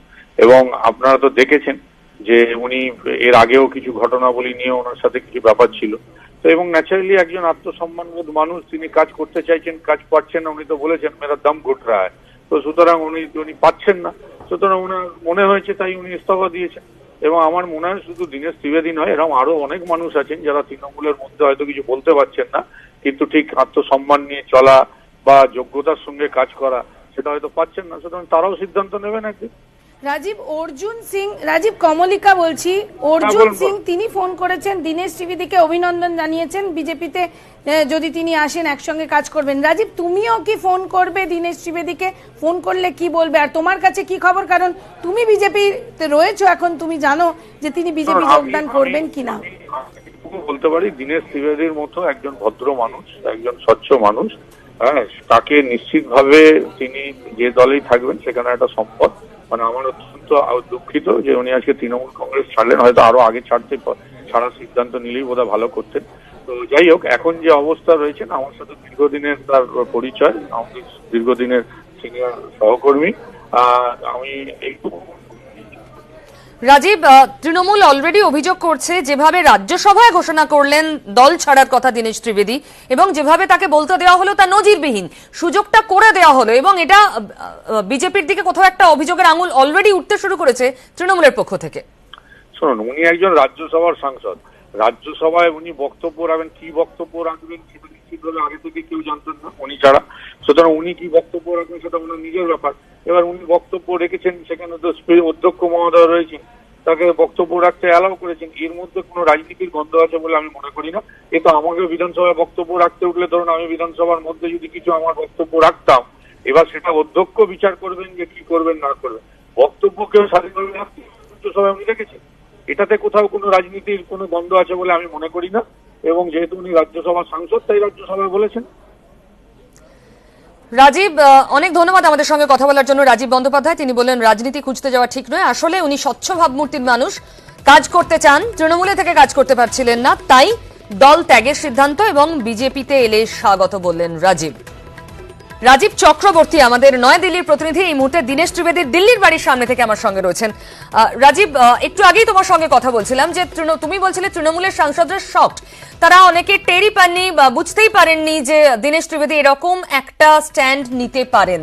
এবং আপনারা তো দেখেছেন যে উনি এর আগেও কিছু ঘটনাবলী নিয়ে ওনার সাথে কিছু ব্যাপার ছিল। তো এবং ন্যাচারালি একজন আত্মসম্মানবোধ মানুষ, তিনি কাজ করতে চাইছেন, কাজ পাচ্ছেন না। উনি তো বলেছেন মেরা দম ঘুট রা হ্যায়, তো সুতরাং উনি পাচ্ছেন না, সুতরাং ওনার মনে হয়েছে, তাই উনি ইস্তফা দিয়েছেন। এবং আমার মনে হয় শুধু দীনেশ ত্রিবেদী নয়, এরকম আরো অনেক মানুষ আছেন যারা তৃণমূলের মধ্যে হয়তো কিছু বলতে পারছেন না, কিন্তু ঠিক আত্মসম্মান নিয়ে চলা বা যোগ্যতার সঙ্গে কাজ করা সেটা হয়তো পাচ্ছেন না, সুতরাং তারাও সিদ্ধান্ত নেবেন একদিন। রাজীব কমলিকা বলছি, অর্জুন সিং তিনি ফোন করেছেন দীনেশ ত্রিবেদীকে, অভিনন্দন জানিয়েছেন, বিজেপিতে যদি তিনি আসেন একসঙ্গে কাজ করবেন। রাজীব, তুমিও কি ফোন করবে দীনেশ ত্রিবেদীকে? ফোন করলে কি বলবে, আর তোমার কাছে কি খবর? কারণ তুমি বিজেপিতে রয়েছো এখন, তুমি জানো যে তিনি বিজেপি যোগদান করবেন কিনা। বলতে পারি, দীনেশ ত্রিবেদীর মতো একজন ভদ্র মানুষ, একজন স্বচ্ছ মানুষ, হ্যাঁ, তাকে নিশ্চিতভাবে তিনি যে দলেই থাকবেন সেখানে একটা সম্পদ। মানে আমার অত্যন্ত দুঃখিত যে উনি আজকে তৃণমূল কংগ্রেস ছাড়লেন, হয়তো আরো আগে ছাড়ার সিদ্ধান্ত নিলেই বোধহয় ভালো করতেন। তো যাই হোক, এখন যে অবস্থা রয়েছেন, আমার সাথে দীর্ঘদিনের তার পরিচয়, আমাদের দীর্ঘদিনের সিনিয়র সহকর্মী। আমি এইটুকু রাজীব, তৃণমূল অলরেডি অভিযোগ করছে যেভাবে রাজ্যসভায় ঘোষণা করলেন দল ছাড়ার কথা দীনেশ ত্রিবেদী, এবং যেভাবে তাকে বলতে দেওয়া হলো তা নজিরবিহীন, সুযোগটা করে দেওয়া হলো, এবং এটা বিজেপির দিকে কোথাও একটা অভিযোগের আঙুল অলরেডি উঠতে শুরু করেছে তৃণমূলের পক্ষ থেকে। শুনুন, উনি একজন রাজ্যসভার সাংসদ, রাজ্যসভায় উনি বক্তব্য রাখবেন, কি বক্তব্য রাখবেন সেটা নিশ্চিতভাবে আগে থেকে কেউ জানতেন না উনি ছাড়া, সুতরাং উনি কি বক্তব্য রাখবেন সেটা ওনার নিজের ব্যাপার। এবার উনি বক্তব্য রেখেছেন, সেখানে তো অধ্যক্ষ মহোদয় রয়েছেন, তাকে বক্তব্য রাখতে অ্যালাউ করেছেন, এর মধ্যে কোনো রাজনীতির গন্ধ আছে বলে আমি মনে করি না। এ তো আমাকে বিধানসভায় বক্তব্য রাখতে উঠলে, ধরুন আমি বিধানসভার মধ্যে যদি কিছু আমার বক্তব্য রাখতাম, এবার সেটা অধ্যক্ষ বিচার করবেন যে কি করবেন না করবেন। বক্তব্য কেউ স্বাধীনভাবে রাখতে রাজ্যসভায় উনি রেখেছেন, এটাতে কোথাও কোনো রাজনীতির কোনো গন্ধ আছে বলে আমি মনে করি না। এবং যেহেতু উনি রাজ্যসভার সাংসদ, তাই রাজ্যসভায় বলেছেন। রাজীব, অনেক ধন্যবাদ আমাদের সঙ্গে কথা বলার জন্য। রাজীব বন্দ্যোপাধ্যায়, তিনি বললেন রাজনীতি খুঁজতে যাওয়া ঠিক নয়, আসলে উনি স্বচ্ছ ভাবমূর্তির মানুষ, কাজ করতে চান, তৃণমূলে থেকে কাজ করতে পারছিলেন না, তাই দল ত্যাগের সিদ্ধান্ত, এবং বিজেপিতে এলে স্বাগত বললেন রাজীব। রাজীব চক্রবর্তী আমাদের নয়াদিল্লির প্রতিনিধি, এই মুহূর্তে দীনেশ ত্রিবেদীর দিল্লির বাড়ির সামনে থেকে আমার সঙ্গে রয়েছেন। রাজীব, একটু আগেই তোমার সঙ্গে কথা বলছিলাম যে তুমি বলছিলে তৃণমূলের সাংসদরা শকড, তারা অনেকে টেরই পাননি বা বুঝতেই পারেননি যে দীনেশ ত্রিবেদী এরকম একটা স্ট্যান্ড নিতে পারেন।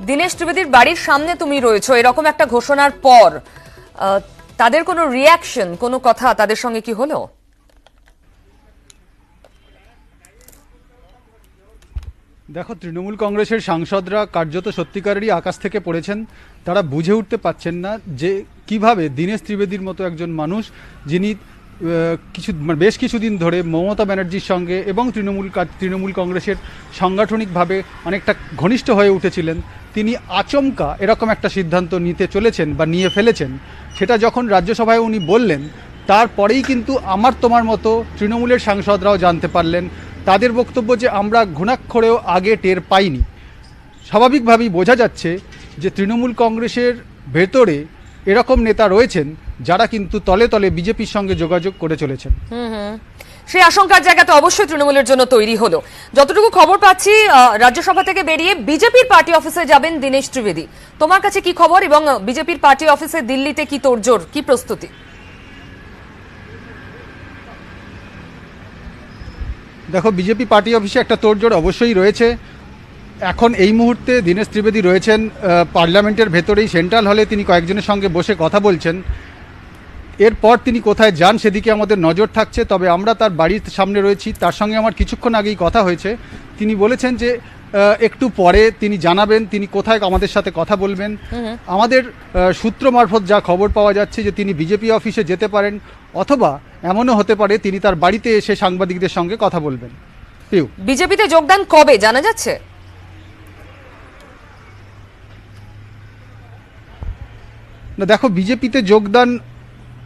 দীনেশ ত্রিবেদীর বাড়ির সামনে তুমি রয়েছো, এরকম একটা ঘোষণার পর তাদের কোনো রিয়াকশন, কোনো কথা তাদের সঙ্গে কি হলো? দেখো, তৃণমূল কংগ্রেসের সাংসদরা কার্যত সত্যিকারেরই আকাশ থেকে পড়েছেন। তারা বুঝে উঠতে পারছেন না যে কিভাবে দীনেশ ত্রিবেদীর মতো একজন মানুষ, যিনি বেশ কিছুদিন ধরে মমতা ব্যানার্জির সঙ্গে এবং তৃণমূল কংগ্রেসের সাংগঠনিকভাবে অনেকটা ঘনিষ্ঠ হয়ে উঠেছিলেন, তিনি আচমকা এরকম একটা সিদ্ধান্ত নিতে চলেছেন বা নিয়ে ফেলেছেন। সেটা যখন রাজ্যসভায় উনি বললেন, তারপরেই কিন্তু আমার তোমার মতো তৃণমূলের সাংসদরাও জানতে পারলেন, তাদের বক্তব্য যে আমরা ঘুণাক্ষরেও আগে টের পাইনি। স্বাভাবিকভাবেই বোঝা যাচ্ছে যে তৃণমূল কংগ্রেসের ভেতরে এরকম নেতা রয়েছেন যারা কিন্তু তলে তলে বিজেপির সঙ্গে যোগাযোগ করে চলেছেন। সেই আশঙ্কার জায়গা তো অবশ্যই তৃণমূলের জন্য তৈরি হলো। যতটুকু খবর পাচ্ছি, রাজ্যসভা থেকে বেরিয়ে বিজেপির পার্টি অফিসে যাবেন দীনেশ ত্রিবেদী। তোমার কাছে কি খবর, এবং বিজেপির পার্টি অফিসে দিল্লিতে কি তোড়জোড়, কি প্রস্তুতি? দেখো, বিজেপি পার্টি অফিসে একটা তোড়জোড় অবশ্যই রয়েছে। এখন এই মুহূর্তে দীনেশ ত্রিবেদী রয়েছেন পার্লামেন্টের ভেতরেই সেন্ট্রাল হলে, তিনি কয়েকজনের সঙ্গে বসে কথা বলছেন। এরপর তিনি কোথায় যান সেদিকে আমাদের নজর থাকছে। তবে আমরা তার বাড়ির সামনে রয়েছি, তার সঙ্গে আমার কিছুক্ষণ আগেই কথা হয়েছে। তিনি বলেছেন যে একটু পরে তিনি জানাবেন তিনি কোথায় আমাদের সাথে কথা বলবেন। আমাদের সূত্র মারফত যা খবর পাওয়া যাচ্ছে যে তিনি বিজেপি অফিসে যেতে পারেন, অথবা এমনও হতে পারে তিনি তার বাড়িতে এসে সাংবাদিকদের সঙ্গে কথা বলবেন। পিউ, বিজেপিতে যোগদান কবে জানা যাচ্ছে? না দেখো, বিজেপিতে যোগদান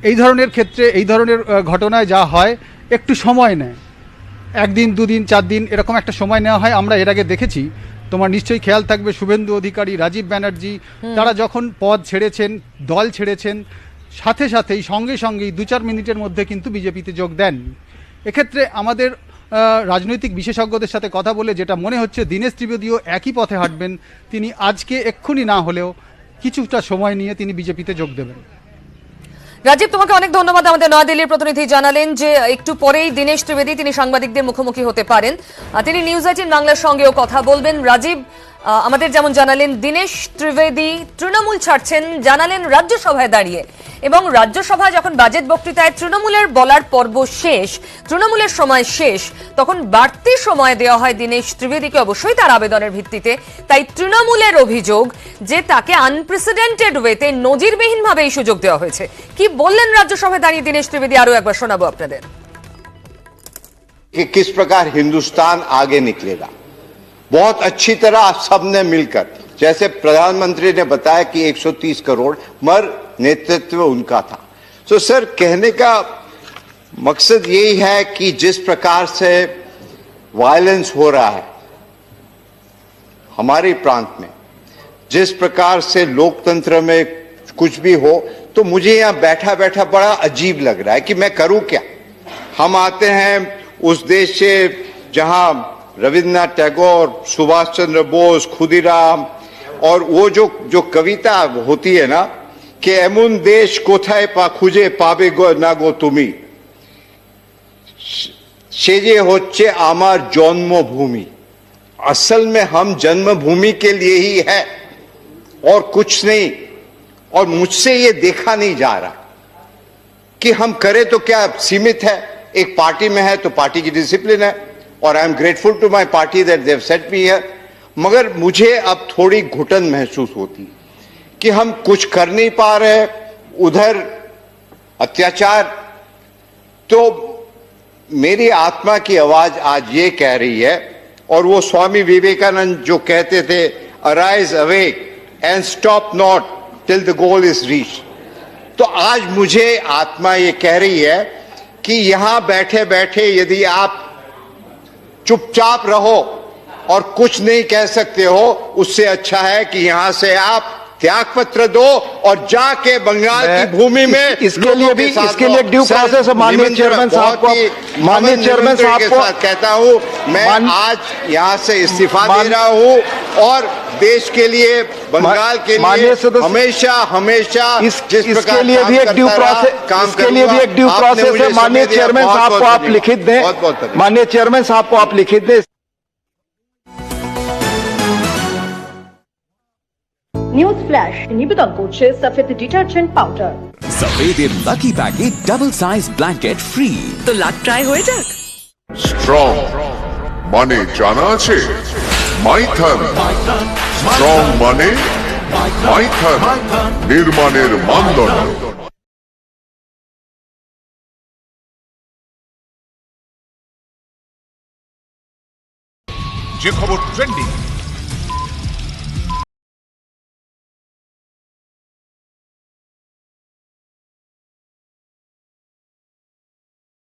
এই ধরনের ক্ষেত্রে, এই ধরনের ঘটনায় যা হয় একটু সময় নেয়, একদিন দুদিন 4 দিন এরকম একটা সময় নেওয়া হয়। আমরা এর আগে দেখেছি, তোমার নিশ্চয়ই খেয়াল থাকবে, শুভেন্দু অধিকারী, রাজীব ব্যানার্জি তারা যখন পদ ছেড়েছেন, দল ছেড়েছেন, সাথে সাথেই সঙ্গে সঙ্গেই 2-4 মিনিটের মধ্যে কিন্তু বিজেপিতে যোগ দেন। এক্ষেত্রে আমাদের রাজনৈতিক বিশেষজ্ঞদের সাথে কথা বলে যেটা মনে হচ্ছে দীনেশ ত্রিবেদীও একই পথে হাঁটবেন। তিনি আজকে এক্ষুনি না হলেও কিছুটা সময় নিয়ে তিনি বিজেপিতে যোগ দেবেন। রাজীব, তোমাকে অনেক ধন্যবাদ। আমাদের নয়াদিল্লির প্রতিনিধি জানালেন যে একটু পরেই দীনেশ ত্রিবেদী তিনি সাংবাদিকদের মুখোমুখি হতে পারেন, তিনি নিউজ 18 বাংলার সঙ্গেও কথা বলবেন। রাজীব আমাদের যেমন জানালেন দীনেশ ত্রিবেদী তৃণমূল ছাড়ছেন, জানালেন রাজ্যসভায় দাঁড়িয়ে, এবং রাজ্যসভায় যখন বাজেট বক্তৃতায় তৃণমূলের বলার পর্ব শেষ, তৃণমূলের সময় শেষ, তখন বাড়তি সময় দেওয়া হয় দীনেশ ত্রিবেদীকে, অবশ্যই তার আবেদনের ভিত্তিতে। তাই তৃণমূলের অভিযোগ যে তাকে আনপ্রেসিডেন্টেড ওয়েতে, নজিরবিহীনভাবে এই সুযোগ দেওয়া হয়েছে। কি বললেন রাজ্যসভায় দাঁড়িয়ে দীনেশ ত্রিবেদী, আরো একবার শোনাবো আপনাদের। किस प्रकार हिंदुस्तान आगे निकलेगा, बहुत अच्छी तरह सबने मिलकर, जैसे प्रधानमंत्री ने बताया कि 130 करोड़ मगर नेतृत्व उनका था। तो सर, कहने का मकसद यही है कि जिस प्रकार से वायलेंस हो रहा है हमारे प्रांत में, जिस प्रकार से लोकतंत्र में कुछ भी हो, तो मुझे यहां बैठा बैठा बड़ा अजीब लग रहा है कि मैं करूं क्या। हम आते हैं उस देश से जहां रविन्द्रनाथ टैगोर, सुभाष चंद्र बोस, खुदीराम, और वो जो कविता होती है ना कि एमुन देश कोथाय पा खुजे पाबे गो ना गो तुमी, से जे होच्छे आमार जन्मभूमि। असल में हम जन्मभूमि के लिए ही है और कुछ नहीं। और मुझसे ये देखा नहीं जा रहा कि हम करें तो क्या सीमित है। एक पार्टी में है तो पार्टी की डिसिप्लिन है, और I am grateful to my party that they have set me here. मगर मुझे अब थोड़ी घुटन महसूस होती कि हम कुछ कर नहीं पा रहे, उधर अत्याचार। तो मेरी आत्मा की आवाज आज ये कह रही है, और वो स्वामी विवेकानंद जो कहते थे, arise awake and stop not till the goal is reach. तो आज मुझे आत्मा ये कह रही है कि यहां बैठे बैठे यदि आप चुपचाप रहो और कुछ नहीं कह सकते हो, उससे अच्छा है कि यहां से आप त्याग पत्र दो और जाके बंगाल की भूमि में इसके लिए ड्यू प्रोसेस है। माननीय चेयरमैन साहब को कहता हूं, मैं आज यहां से इस्तीफा दे रहा हूं, और देश के लिए, बंगाल के लिए हमेशा हमेशा इसके लिए भी एक ड्यू प्रोसेस है। माननीय चेयरमैन साहब को आप लिखित दें, माननीय चेयरमैन साहब को आप लिखित दें। নিউজ ফ্ল্যাশ নিবেদন করছে সফেদ ডিটারজেন্ট পাউডার। সফেদের লাকি প্যাকে ডাবল সাইজ ব্ল্যাঙ্কেট ফ্রি। তো লাক ট্রাই হয়ে যাক। স্ট্রং মানে জানা আছে মাইথন, স্ট্রং মানে মাইথন, নির্মাণের মানদণ্ড। যে খবর ট্রেন্ডিং